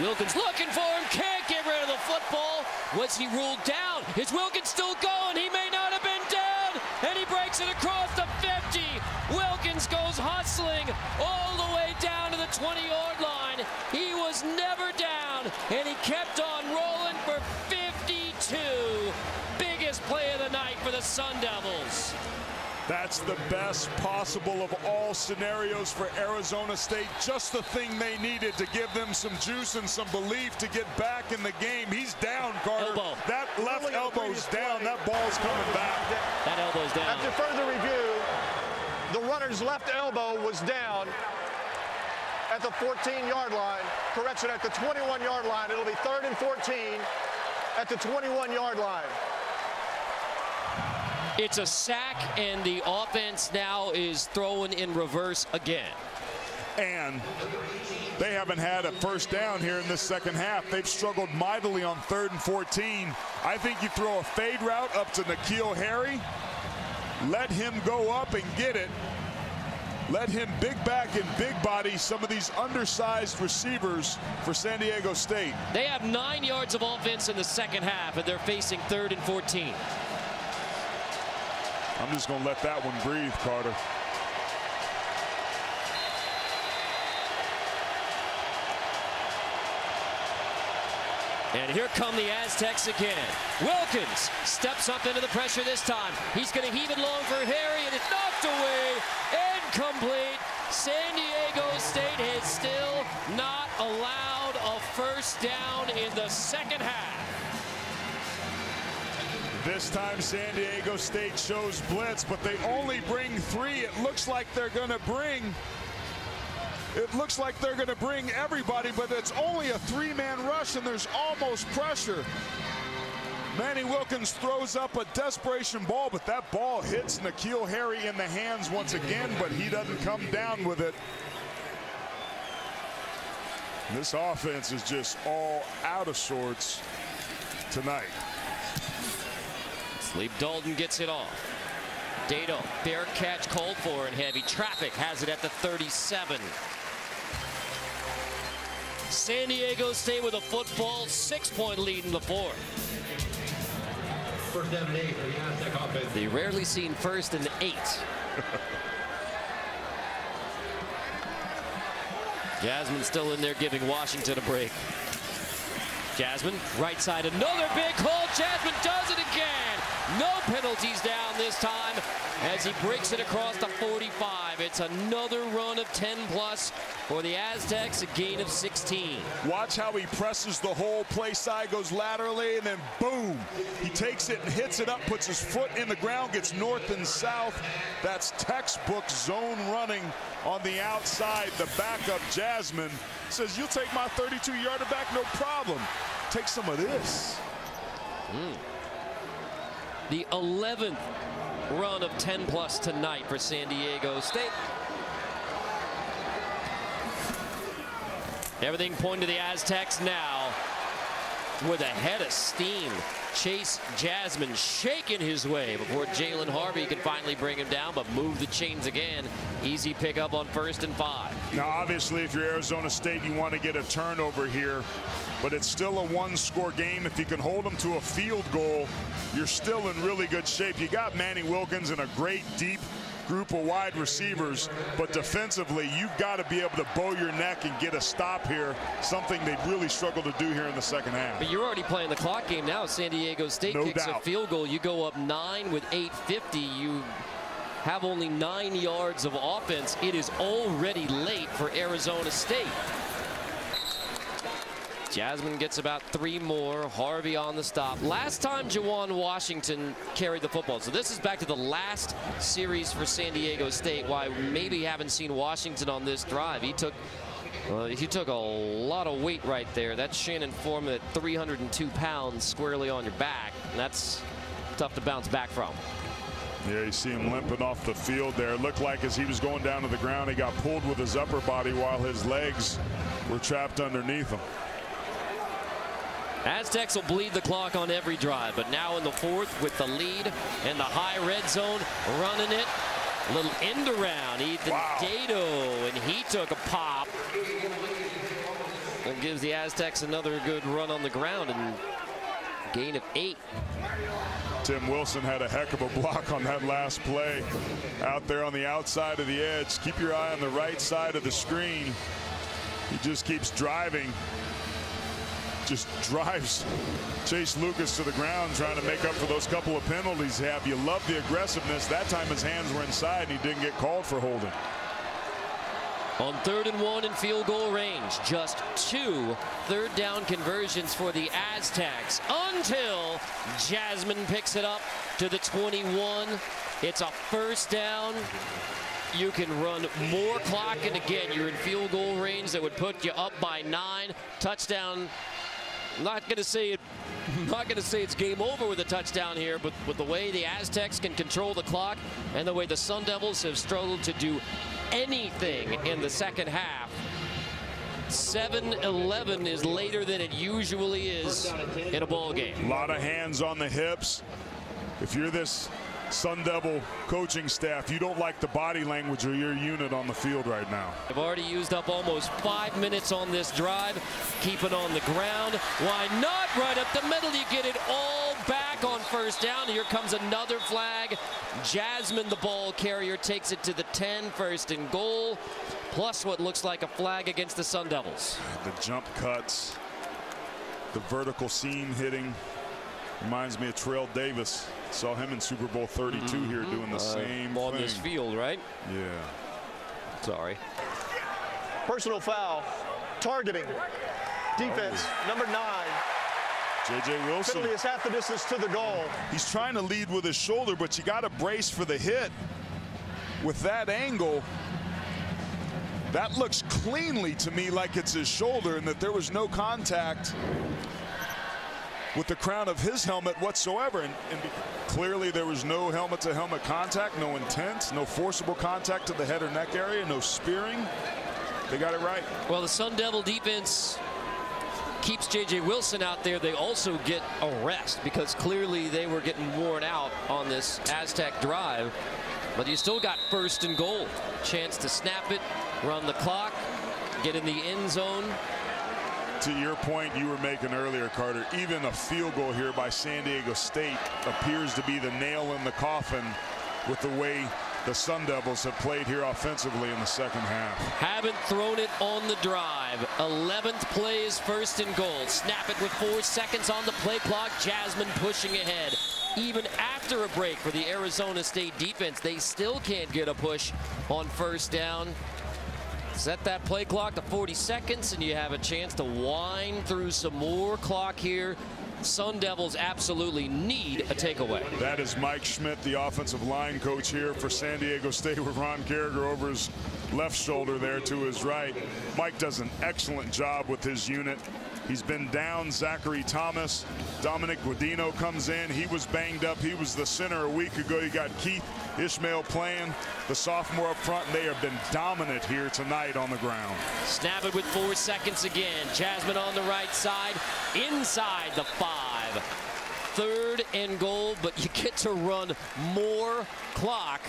Wilkins looking for him, can't get rid of the football. Was he ruled down? Is Wilkins still going? He may not have been down, and he breaks it across the 50. Wilkins goes hustling all the way down to the 20-yard line. He was never down, and he kept on rolling for 52. Biggest play of the night for the Sun Devils. That's the best possible of all scenarios for Arizona State. Just the thing they needed to give them some juice and some belief to get back in the game. He's down, Carter. Elbow. That left elbow's down. That ball's coming back. That elbow's down. After further review, the runner's left elbow was down at the 14-yard line. Correction, at the 21-yard line. It'll be 3rd and 14 at the 21-yard line. It's a sack, and the offense now is throwing in reverse again. And they haven't had a first down here in this second half. They've struggled mightily on 3rd and 14. I think you throw a fade route up to N'Keal Harry, let him go up and get it. Let him big back and big body some of these undersized receivers for San Diego State. They have 9 yards of offense in the second half, and they're facing 3rd and 14. I'm just going to let that one breathe, Carter. And here come the Aztecs again. Wilkins steps up into the pressure this time. He's going to heave it long for Harry, and it's knocked away. Incomplete. San Diego State has still not allowed a first down in the second half. This time San Diego State shows blitz, but they only bring 3. It looks like they're going to bring everybody, but it's only a 3-man rush, and there's almost pressure. Manny Wilkins throws up a desperation ball, but that ball hits N'Keal Harry in the hands once again, but he doesn't come down with it. This offense is just all out of sorts tonight. Sleep Dalton gets it off. Dado, fair catch called for in heavy traffic, has it at the 37. San Diego State with a football, 6-point lead in the 4th. First down and 8 for the Aztec offense. The rarely seen 1st and 8. Jasmine still in there giving Washington a break. Jasmine, right side, another big hole. Jasmine does it again. No penalties down this time as he breaks it across the 45. It's another run of 10+ for the Aztecs, a gain of 16. Watch how he presses the whole play side, goes laterally, and then boom. He takes it and hits it up, puts his foot in the ground, gets north and south. That's textbook zone running on the outside. The backup, Jasmine, says, "You'll take my 32-yarder back, no problem. Take some of this." The 11th run of 10+ tonight for San Diego State. Everything pointing to the Aztecs now with a head of steam. Chase Jasmine shaking his way before Jalen Harvey can finally bring him down, but move the chains again. Easy pickup on 1st and 5. Now, obviously, if you're Arizona State, you want to get a turnover here, but it's still a 1-score game. If you can hold them to a field goal, you're still in really good shape. You got Manny Wilkins and a great deep group of wide receivers, but defensively, you've got to be able to bow your neck and get a stop here, something they really struggled to do here in the second half. But you're already playing the clock game now. San Diego State kicks a field goal. You go up 9 with 8:50. You have only 9 yards of offense. It is already late for Arizona State. Jasmine gets about 3 more. Harvey on the stop. Last time Jawan Washington carried the football. So this is back to the last series for San Diego State. Why maybe haven't seen Washington on this drive. He took a lot of weight right there. That's Shannon Foreman at 302 pounds squarely on your back. And that's tough to bounce back from. Yeah, you see him limping off the field there. It looked like as he was going down to the ground, he got pulled with his upper body while his legs were trapped underneath him. Aztecs will bleed the clock on every drive, but now in the fourth with the lead and the high red zone, running it. A little end around, Ethan Dato, and he took a pop. And gives the Aztecs another good run on the ground and gain of 8. Tim Wilson had a heck of a block on that last play out there on the outside of the edge. Keep your eye on the right side of the screen. He just keeps driving. Just drives Chase Lucas to the ground, trying to make up for those couple of penalties he had. You love the aggressiveness. That time his hands were inside and he didn't get called for holding. On 3rd and 1 in field goal range, just 2 third down conversions for the Aztecs until Jasmine picks it up to the 21. It's a first down. You can run more clock, and again, you're in field goal range that would put you up by 9. Touchdown. Not going to say it's game over with a touchdown here, but with the way the Aztecs can control the clock and the way the Sun Devils have struggled to do anything in the second half, 7-11 is later than it usually is in a ball game. A lot of hands on the hips. If you're this Sun Devil coaching staff, you don't like the body language of your unit on the field right now. I've already used up almost 5 minutes on this drive. Keep it on the ground. Why not? Right up the middle. You get it all back on first down. Here comes another flag. Jasmine, the ball carrier, takes it to the 10, 1st and goal. Plus what looks like a flag against the Sun Devils. The jump cuts, the vertical seam hitting. Reminds me of Terrell Davis. Saw him in Super Bowl 32 here doing the same thing. On this field, right? Yeah. Sorry. Personal foul. Targeting. Defense, number 9. J.J. Wilson. Penalty is half the distance to the goal. He's trying to lead with his shoulder, but you got to brace for the hit. With that angle, that looks cleanly to me like it's his shoulder and that there was no contact with the crown of his helmet whatsoever. And clearly there was no helmet-to-helmet contact, no intent, no forcible contact to the head or neck area, no spearing. They got it right. Well, the Sun Devil defense keeps J.J. Wilson out there. They also get a rest because clearly they were getting worn out on this Aztec drive. But you still got 1st and goal. Chance to snap it, run the clock, get in the end zone. To your point you were making earlier, Carter, even a field goal here by San Diego State appears to be the nail in the coffin with the way the Sun Devils have played here offensively in the second half. Haven't thrown it on the drive. 11th play is 1st and goal. Snap it with 4 seconds on the play clock. Jasmine pushing ahead. Even after a break for the Arizona State defense, they still can't get a push on first down. Set that play clock to 40 seconds, and you have a chance to wind through some more clock here. Sun Devils absolutely need a takeaway. That is Mike Schmidt, the offensive line coach here for San Diego State, with Ron Carragher over his left shoulder there to his right. Mike does an excellent job with his unit. He's been down Zachary Thomas. Dominic Guadino comes in. He was banged up. He was the center a week ago. You got Keith Ishmael playing, the sophomore up front. They have been dominant here tonight on the ground. Snap it with 4 seconds again. Jasmine on the right side, inside the 5. 3rd and goal, but you get to run more clock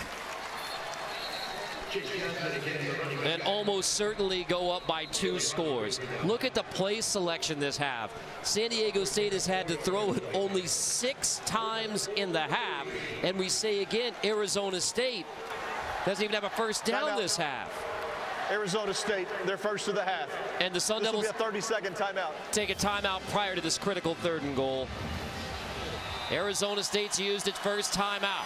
and almost certainly go up by 2 scores. Look at the play selection this half. San Diego State has had to throw it only 6 times in the half, and we say again, Arizona State doesn't even have a first down this half. Arizona State, their first of the half. And the Sun Devils will be a 30-second timeout. Take a timeout prior to this critical 3rd and goal. Arizona State's used its first timeout.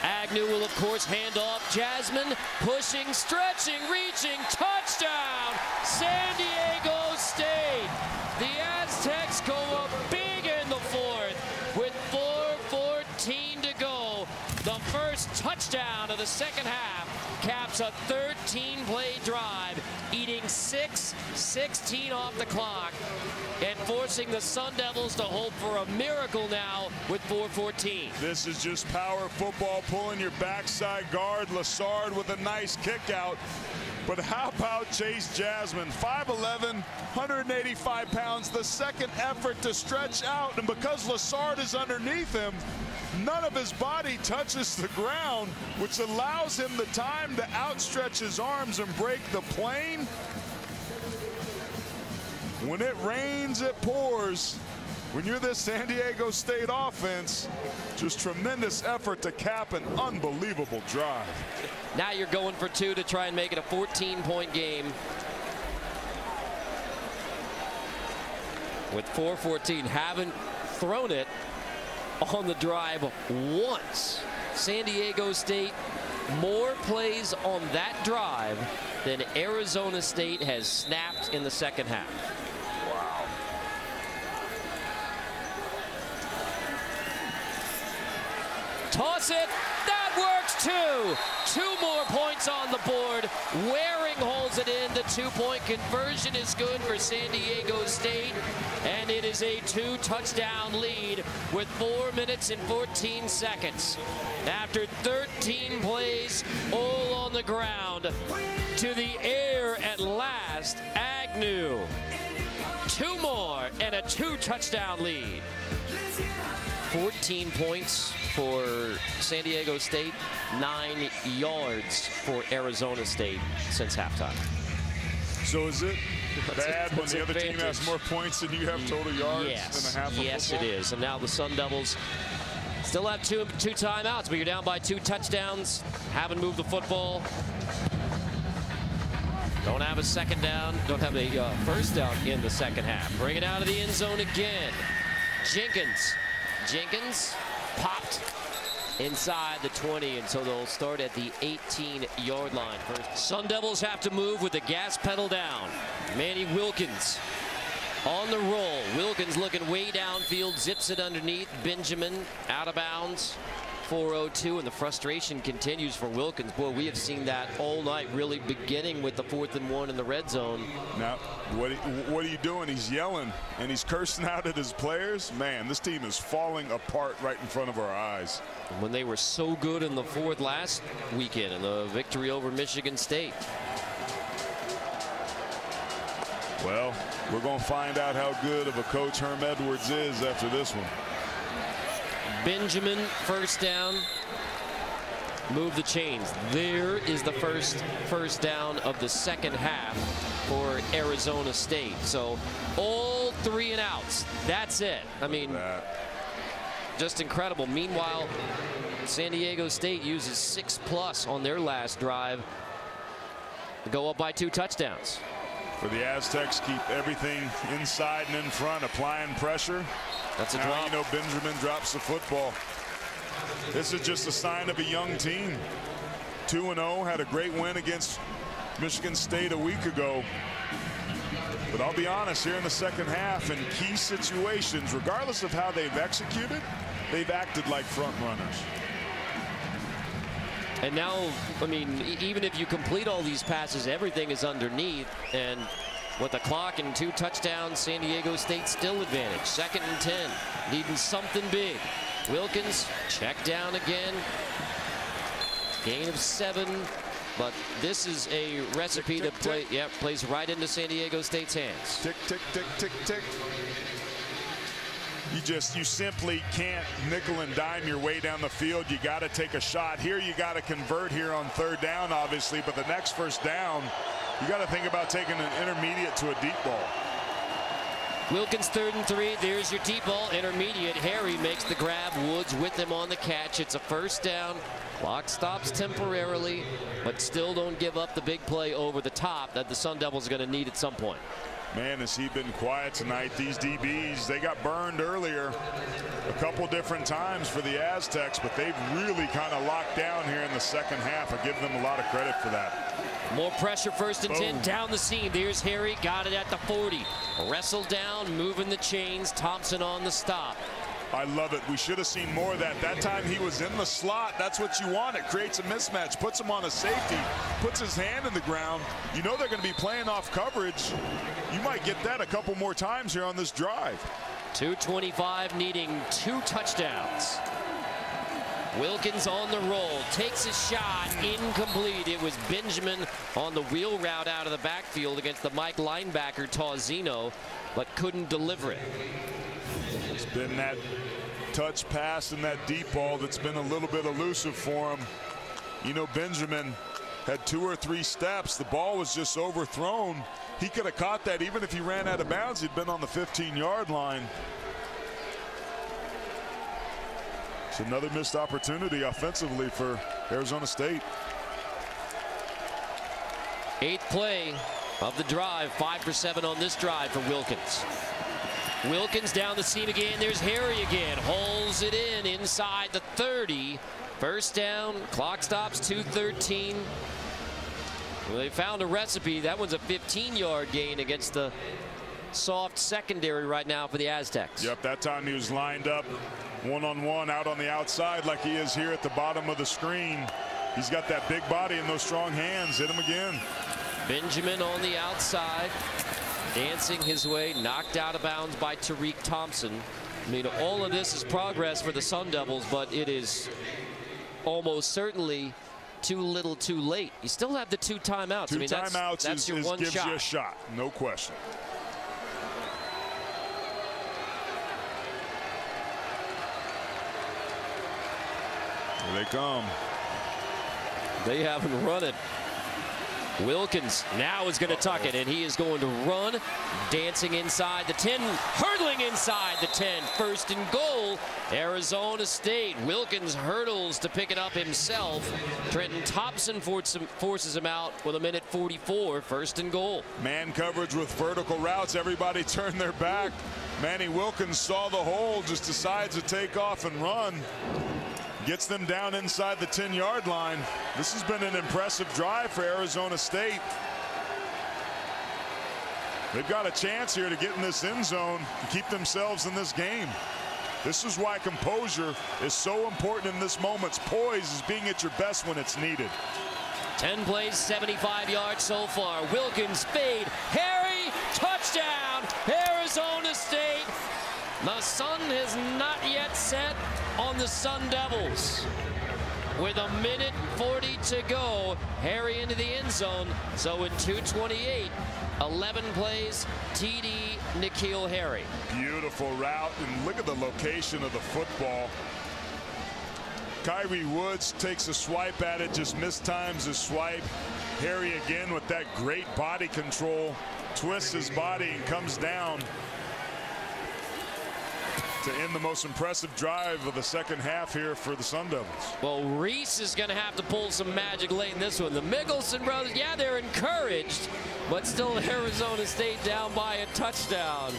Agnew will, of course, hand off. Jasmine pushing, stretching, reaching. Touchdown, San Diego State. The Aztecs go up big in the 4th with 4:14 to go. The first touchdown of the second half caps It's a 13-play drive, eating 6:16 off the clock, and forcing the Sun Devils to hope for a miracle now with 4:14. This is just power football, pulling your backside guard. Lassard with a nice kick out. But how about Chase Jasmine? 5'11", 185 pounds, the second effort to stretch out. And because Lassard is underneath him, none of his body touches the ground, which allows him the time to outstretch his arms and break the plane. When it rains, it pours. When you're this San Diego State offense, just tremendous effort to cap an unbelievable drive. Now you're going for 2 to try and make it a 14-point game. With 4:14, haven't thrown it on the drive once. San Diego State, more plays on that drive than Arizona State has snapped in the second half. Toss it. That works too. 2 more points on the board. Waring holds it in. The 2-point conversion is good for San Diego State. And it is a 2-touchdown lead with 4 minutes and 14 seconds. After 13 plays, all on the ground. To the air at last, Agnew. 2 more and a 2-touchdown lead. 14 points for San Diego State, 9 yards for Arizona State since halftime. So is it bad when the other team has more points than you have total yards than a half of Yes, football? it is. And now the Sun Devils still have two timeouts, but you're down by 2 touchdowns. Haven't moved the football. Don't have a second down. Don't have a first down in the second half. Bring it out of the end zone again. Jenkins popped inside the 20, and so they'll start at the 18-yard line. Sun Devils have to move with the gas pedal down. Manny Wilkins on the roll. Wilkins looking way downfield, zips it underneath. Benjamin out of bounds. 4:02, and the frustration continues for Wilkins. Boy, we have seen that all night, really beginning with the 4th and 1 in the red zone. Now, what are you doing? He's yelling and he's cursing out at his players. Man, this team is falling apart right in front of our eyes. When they were so good in the 4th last weekend in the victory over Michigan State. Well, we're going to find out how good of a Coach Herm Edwards is after this one. Benjamin, first down. Move the chains. There is the first down of the second half for Arizona State. So all 3 and outs. That's it. I mean, just incredible. Meanwhile, San Diego State uses 6+ on their last drive to go up by 2 touchdowns. For the Aztecs, keep everything inside and in front, applying pressure. That's a now, drop. you know, Benjamin drops the football. This is just a sign of a young team. 2-0, had a great win against Michigan State a week ago. But I'll be honest, here in the second half, in key situations, regardless of how they've executed, they've acted like front runners. And now, I mean, even if you complete all these passes, everything is underneath. And with the clock and 2 touchdowns, San Diego State still advantage. 2nd and 10, needing something big. Wilkins, check down again. Gain of 7, but this is a recipe to play. Yep, plays right into San Diego State's hands. Tick, tick, tick, tick, tick. You simply can't nickel and dime your way down the field. You got to take a shot here. You got to convert here on 3rd down, obviously, but the next first down, you got to think about taking an intermediate to a deep ball. Wilkins 3rd and 3. There's your deep ball, intermediate. Harry makes the grab. Woods with him on the catch. It's a first down. Clock stops temporarily, but still don't give up the big play over the top that the Sun Devils are going to need at some point. Man, has he been quiet tonight. These DBs, they got burned earlier a couple different times for the Aztecs, but they've really kind of locked down here in the second half. I give them a lot of credit for that. More pressure, 1st and 10, down the seam. There's Harry, got it at the 40. Wrestled down, moving the chains. Thompson on the stop. I love it. We should have seen more of that. That time he was in the slot. That's what you want. It creates a mismatch, puts him on a safety, puts his hand in the ground. You know they're going to be playing off coverage. You might get that a couple more times here on this drive. 2:25, needing 2 touchdowns. Wilkins on the roll, takes a shot, incomplete. It was Benjamin on the wheel route out of the backfield against the Mike linebacker Tauzino, but couldn't deliver it. It's been that touch pass and that deep ball that's been a little bit elusive for him. You know, Benjamin had 2 or 3 steps. The ball was just overthrown. He could have caught that even if he ran out of bounds. He'd been on the 15-yard line. It's another missed opportunity offensively for Arizona State. 8th play of the drive, 5 for 7 on this drive for Wilkins. Wilkins down the seam again. There's Harry again. Holds it in inside the 30. First down. Clock stops 2:13. Well, they found a recipe. That one's a 15-yard gain against the soft secondary right now for the Aztecs. Yep, that time he was lined up one-on-one out on the outside like he is here at the bottom of the screen. He's got that big body and those strong hands. Hit him again. Benjamin on the outside, dancing his way, knocked out of bounds by Tariq Thompson. I mean, all of this is progress for the Sun Devils, but it is almost certainly too little too late. You still have the 2 timeouts. Two timeouts that's your one gives shot. you a shot, no question. Here they come. They haven't run it. Wilkins now is going to tuck it, and he is going to run, dancing inside the 10, hurdling inside the 10. First and goal, Arizona State. Wilkins hurdles to pick it up himself. Trenton Thompson forces him out with 1:44. First and goal. Man coverage with vertical routes. Everybody turned their back. Manny Wilkins saw the hole, just decides to take off and run. Gets them down inside the 10-yard line. This has been an impressive drive for Arizona State. They've got a chance here to get in this end zone and keep themselves in this game. This is why composure is so important in this moment. Poise is being at your best when it's needed. 10 plays, 75 yards so far. Wilkins fade. Harry, touchdown, Arizona State. The sun has not yet set on the Sun Devils. With 1:40 to go, Harry into the end zone. So in 2:28, 11 plays, TD N'Keal Harry. Beautiful route, and look at the location of the football. Kyrie Woods takes a swipe at it, just mistimes his swipe. Harry again with that great body control, twists his body and comes down to end the most impressive drive of the second half here for the Sun Devils. Well, Reese is going to have to pull some magic late in this one. The Mickelson brothers, yeah, they're encouraged, but still Arizona State down by a touchdown.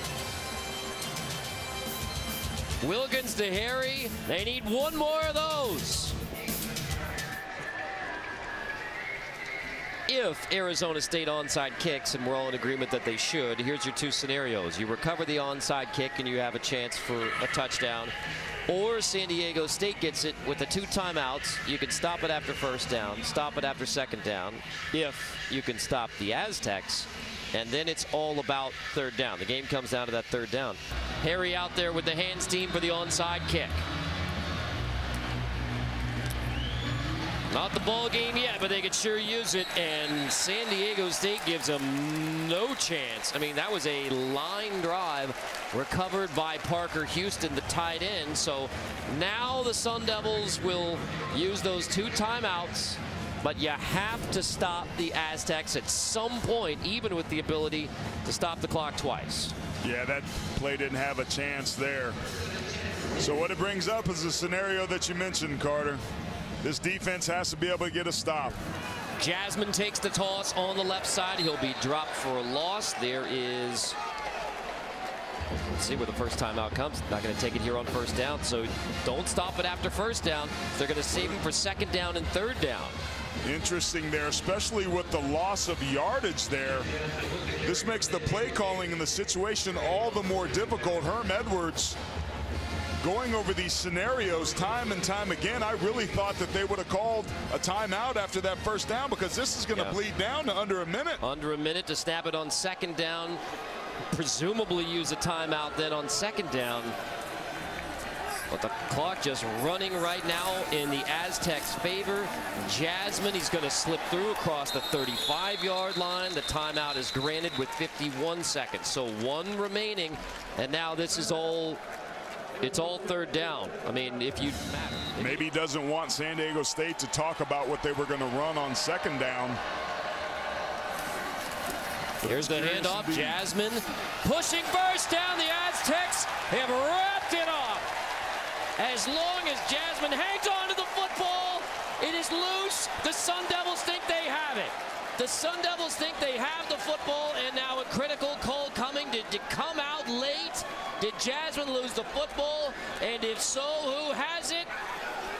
Wilkins to Harry. They need one more of those. If Arizona State onside kicks, and we're all in agreement that they should, here's your 2 scenarios. You recover the onside kick and you have a chance for a touchdown. Or San Diego State gets it with the 2 timeouts. You can stop it after first down, stop it after second down, if you can stop the Aztecs. And then it's all about third down. The game comes down to that third down. Harry out there with the hands team for the onside kick. Not the ball game yet, but they could sure use it, and San Diego State gives them no chance. I mean, that was a line drive recovered by Parker Houston, the tight end. So now the Sun Devils will use those 2 timeouts, but you have to stop the Aztecs at some point, even with the ability to stop the clock twice. Yeah, that play didn't have a chance there. So what it brings up is the scenario that you mentioned, Carter. This defense has to be able to get a stop. Jasmine takes the toss on the left side. He'll be dropped for a loss. There is, let's see where the first timeout comes. Not going to take it here on first down, so don't stop it after first down. They're going to save him for second down and third down. Interesting there, especially with the loss of yardage there. This makes the play calling in the situation all the more difficult. Herm Edwards going over these scenarios time and time again. I really thought that they would have called a timeout after that first down, because this is going to bleed down to under a minute. Under a minute to snap it on second down. Presumably use a timeout then on second down. But the clock just running right now in the Aztecs' favor. Jasmine, he's going to slip through across the 35-yard line. The timeout is granted with 51 seconds. So one remaining. And now this is all, it's all third down. I mean, if you matter. Maybe he doesn't want San Diego State to talk about what they were going to run on second down. Here's the handoff. Jasmine pushing first down. The Aztecs have wrapped it up. As long as Jasmine hangs on to the football, it is loose. The Sun Devils think they have it. The Sun Devils think they have the football, and now a critical call coming. Did it come out late? Did Jasmine lose the football? And if so, who has it?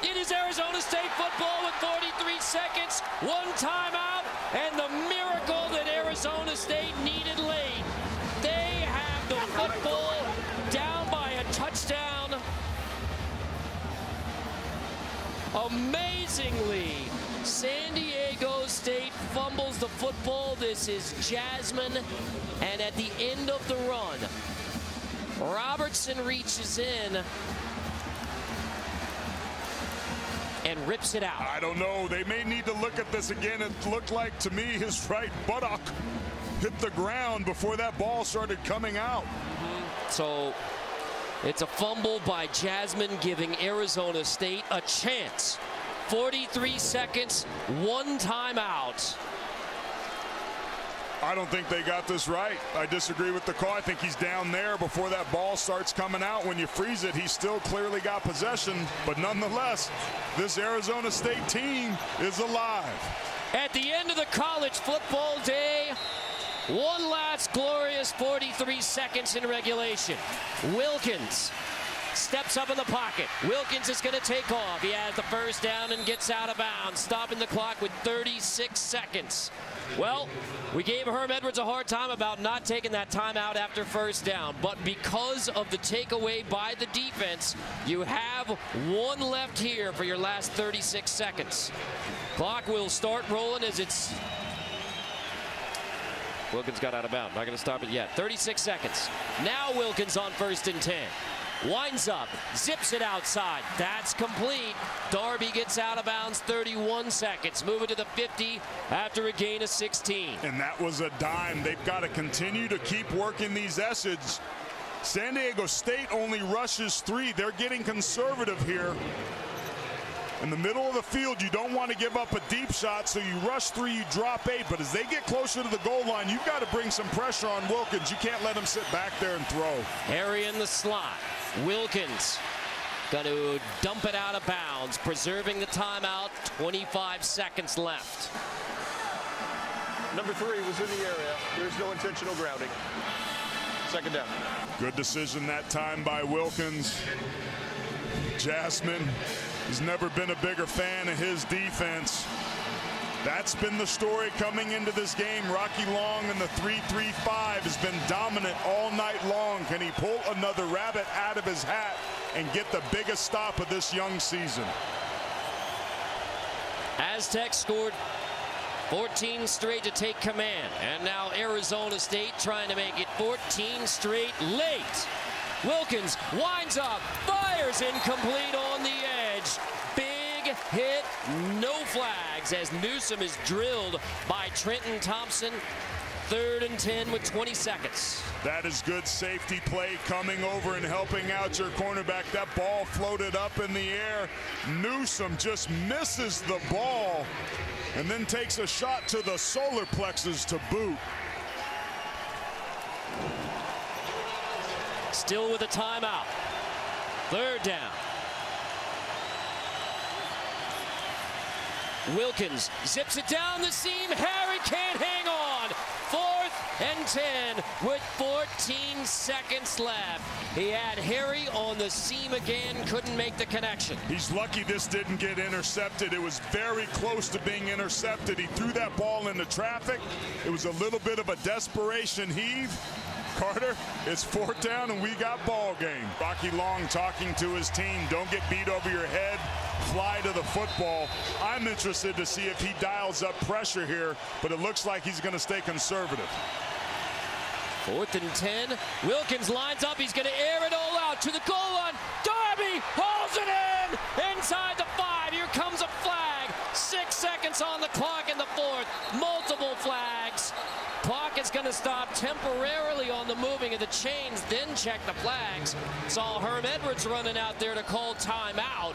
It is Arizona State football with 43 seconds, one timeout, and the miracle that Arizona State needed late. They have the football down by a touchdown. Amazingly, San Diego State fumbles the football. This is Jasmine, and at the end of the run, Robertson reaches in and rips it out. I don't know. They may need to look at this again. It looked like to me his right buttock hit the ground before that ball started coming out. So it's a fumble by Jasmine, giving Arizona State a chance. 43 seconds, one timeout. I don't think they got this right. I disagree with the call. I think he's down there before that ball starts coming out. When you freeze it, he's still clearly got possession. But nonetheless, this Arizona State team is alive. At the end of the college football day, one last glorious 43 seconds in regulation. Wilkins steps up in the pocket. Wilkins is going to take off. He has the first down and gets out of bounds, stopping the clock with 36 seconds. Well, we gave Herm Edwards a hard time about not taking that timeout after first down, but because of the takeaway by the defense, you have one left here for your last 36 seconds. Clock will start rolling as it's... Wilkins got out of bounds. Not going to stop it yet. 36 seconds. Now Wilkins on 1st and 10. Winds up, zips it outside. That's complete. Darby gets out of bounds, 31 seconds. Moving to the 50 after a gain of 16. And that was a dime. They've got to continue to keep working these essays. San Diego State only rushes 3. They're getting conservative here. In the middle of the field, you don't want to give up a deep shot, so you rush 3, you drop 8. But as they get closer to the goal line, you've got to bring some pressure on Wilkins. You can't let him sit back there and throw. Harry in the slot. Wilkins going to dump it out of bounds, preserving the timeout. 25 seconds left. Number 3 was in the area. There's no intentional grounding. Second down. Good decision that time by Wilkins. Jasmine has never been a bigger fan of his defense. That's been the story coming into this game. Rocky Long in the 3-3-5 has been dominant all night long. Can he pull another rabbit out of his hat and get the biggest stop of this young season? Aztecs scored 14 straight to take command. And now Arizona State trying to make it 14 straight late. Wilkins winds up, fires incomplete on the edge. Big hit, no flags as Newsom is drilled by Trenton Thompson. 3rd and 10 with 20 seconds. That is good safety play coming over and helping out your cornerback. That ball floated up in the air. Newsom just misses the ball and then takes a shot to the solar plexus to boot. Still with a timeout. 3rd down. Wilkins zips it down the seam. Harry can't hang on. 4th and 10 with 14 seconds left. He had Harry on the seam again, couldn't make the connection. He's lucky this didn't get intercepted. It was very close to being intercepted. He threw that ball into traffic. It was a little bit of a desperation heave. Carter, it's 4th down and we got ball game. Rocky Long talking to his team, don't get beat over your head, fly to the football. I'm interested to see if he dials up pressure here, but it looks like he's going to stay conservative. 4th and 10. Wilkins lines up. He's going to air it all out to the goal line. Darby hauls it in inside the 5. Here comes a flag. 6 seconds on the clock in the 4th. Multiple flags. Clock is going to stop temporarily on the moving of the chains, then check the flags. Saw Herm Edwards running out there to call timeout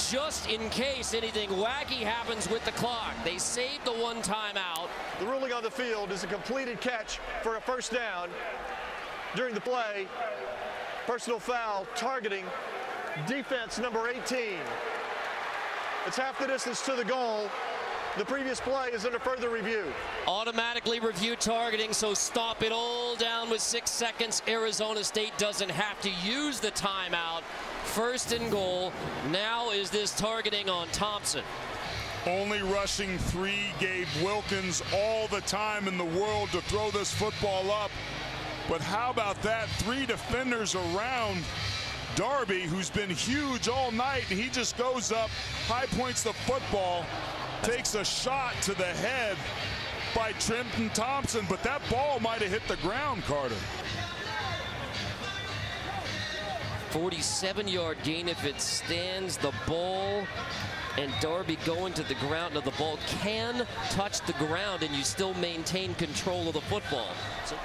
just in case anything wacky happens with the clock. They saved the 1 timeout. The ruling on the field is a completed catch for a 1st down. During the play, personal foul targeting defense number 18. It's half the distance to the goal. The previous play is under further review. Automatically review targeting, so stop it all down with 6 seconds. Arizona State doesn't have to use the timeout. 1st and goal. Now is this targeting on Thompson. Only rushing 3 gave Wilkins all the time in the world to throw this football up. But how about that? 3 defenders around Darby, who's been huge all night, and he just goes up, high points the football, takes a shot to the head by Trenton Thompson, but that ball might have hit the ground, Carter. 47-yard gain if it stands. The ball and Darby going to the ground. Now the ball can touch the ground and you still maintain control of the football. So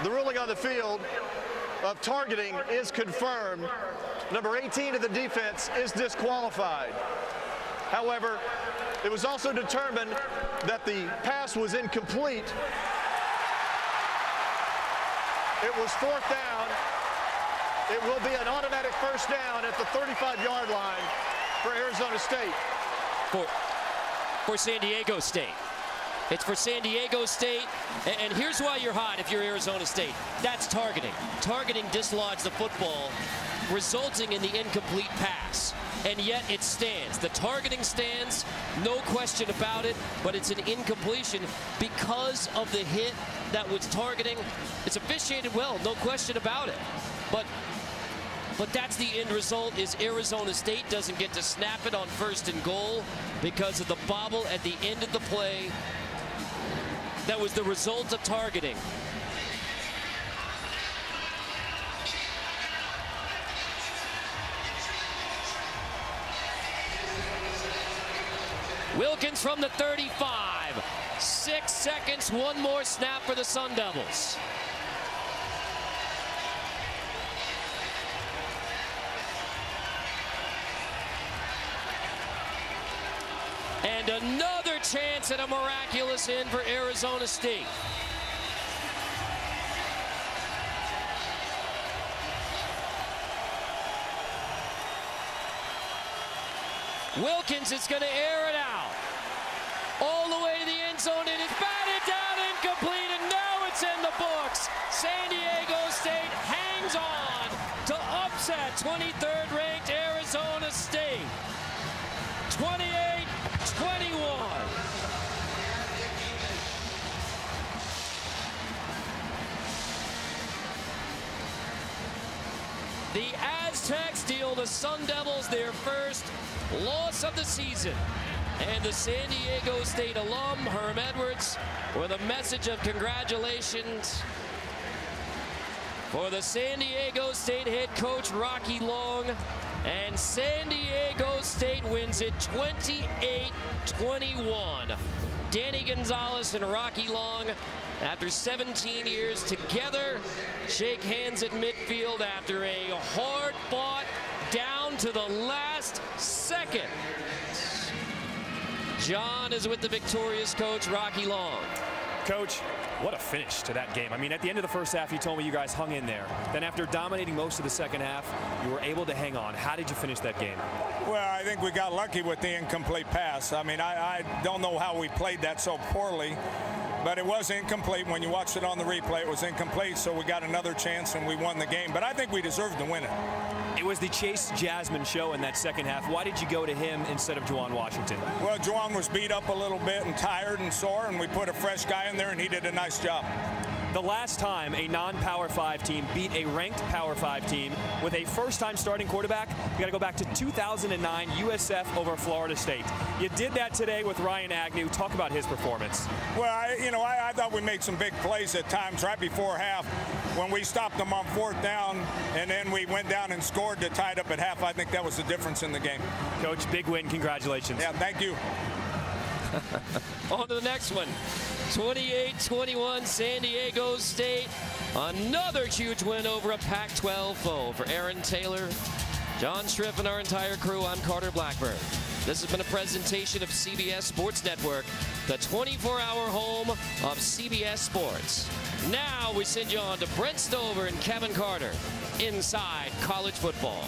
the ruling on the field of targeting is confirmed. Number 18 of the defense is disqualified. However, it was also determined that the pass was incomplete. It was 4th down. It will be an automatic 1st down at the 35-yard line for Arizona State. For San Diego State. It's for San Diego State, and here's why you're hot if you're Arizona State. That's targeting. Targeting dislodged the football, resulting in the incomplete pass, and yet it stands. The targeting stands, no question about it, but it's an incompletion because of the hit that was targeting. It's officiated well, no question about it. But that's the end result, is Arizona State doesn't get to snap it on 1st and goal because of the bobble at the end of the play. That was the result of targeting. Wilkins from the 35. 6 seconds, 1 more snap for the Sun Devils. And another chance at a miraculous end for Arizona State. Wilkins is going to air it out. All the way to the end zone, and it's batted down, incomplete, and now it's in the books. San Diego State hangs on to upset 23rd ranked Arizona State. 28-21. The Aztecs deal the Sun Devils their first loss of the season. And the San Diego State alum, Herm Edwards, with a message of congratulations for the San Diego State head coach, Rocky Long. And San Diego State wins it 28-21. Danny Gonzalez and Rocky Long, after 17 years together, shake hands at midfield after a hard-fought down to the last second. John is with the victorious coach, Rocky Long. Coach, what a finish to that game. I mean, at the end of the first half, you told me you guys hung in there. Then after dominating most of the second half, you were able to hang on. How did you finish that game? Well, I think we got lucky with the incomplete pass. I mean, I don't know how we played that so poorly. but it was incomplete. When you watched it on the replay, it was incomplete, so we got another chance and we won the game. But I think we deserved to win it. It was the Chase Jasmine show in that second half. Why did you go to him instead of Jawan Washington? Well, Jawan was beat up a little bit and tired and sore, and we put a fresh guy in there, and he did a nice job. The last time a non-Power 5 team beat a ranked Power 5 team with a first-time starting quarterback, you got to go back to 2009 USF over Florida State. You did that today with Ryan Agnew. Talk about his performance. Well, I thought we made some big plays at times right before half when we stopped them on 4th down, and then we went down and scored to tie it up at half. I think that was the difference in the game. Coach, big win. Congratulations. Yeah, thank you. On to the next one. 28-21 San Diego State. Another huge win over a Pac-12 foe. For Aaron Taylor, John Schriff, and our entire crew, I'm Carter Blackburn. This has been a presentation of CBS Sports Network, the 24-hour home of CBS Sports. Now we send you on to Brent Stover and Kevin Carter inside college football.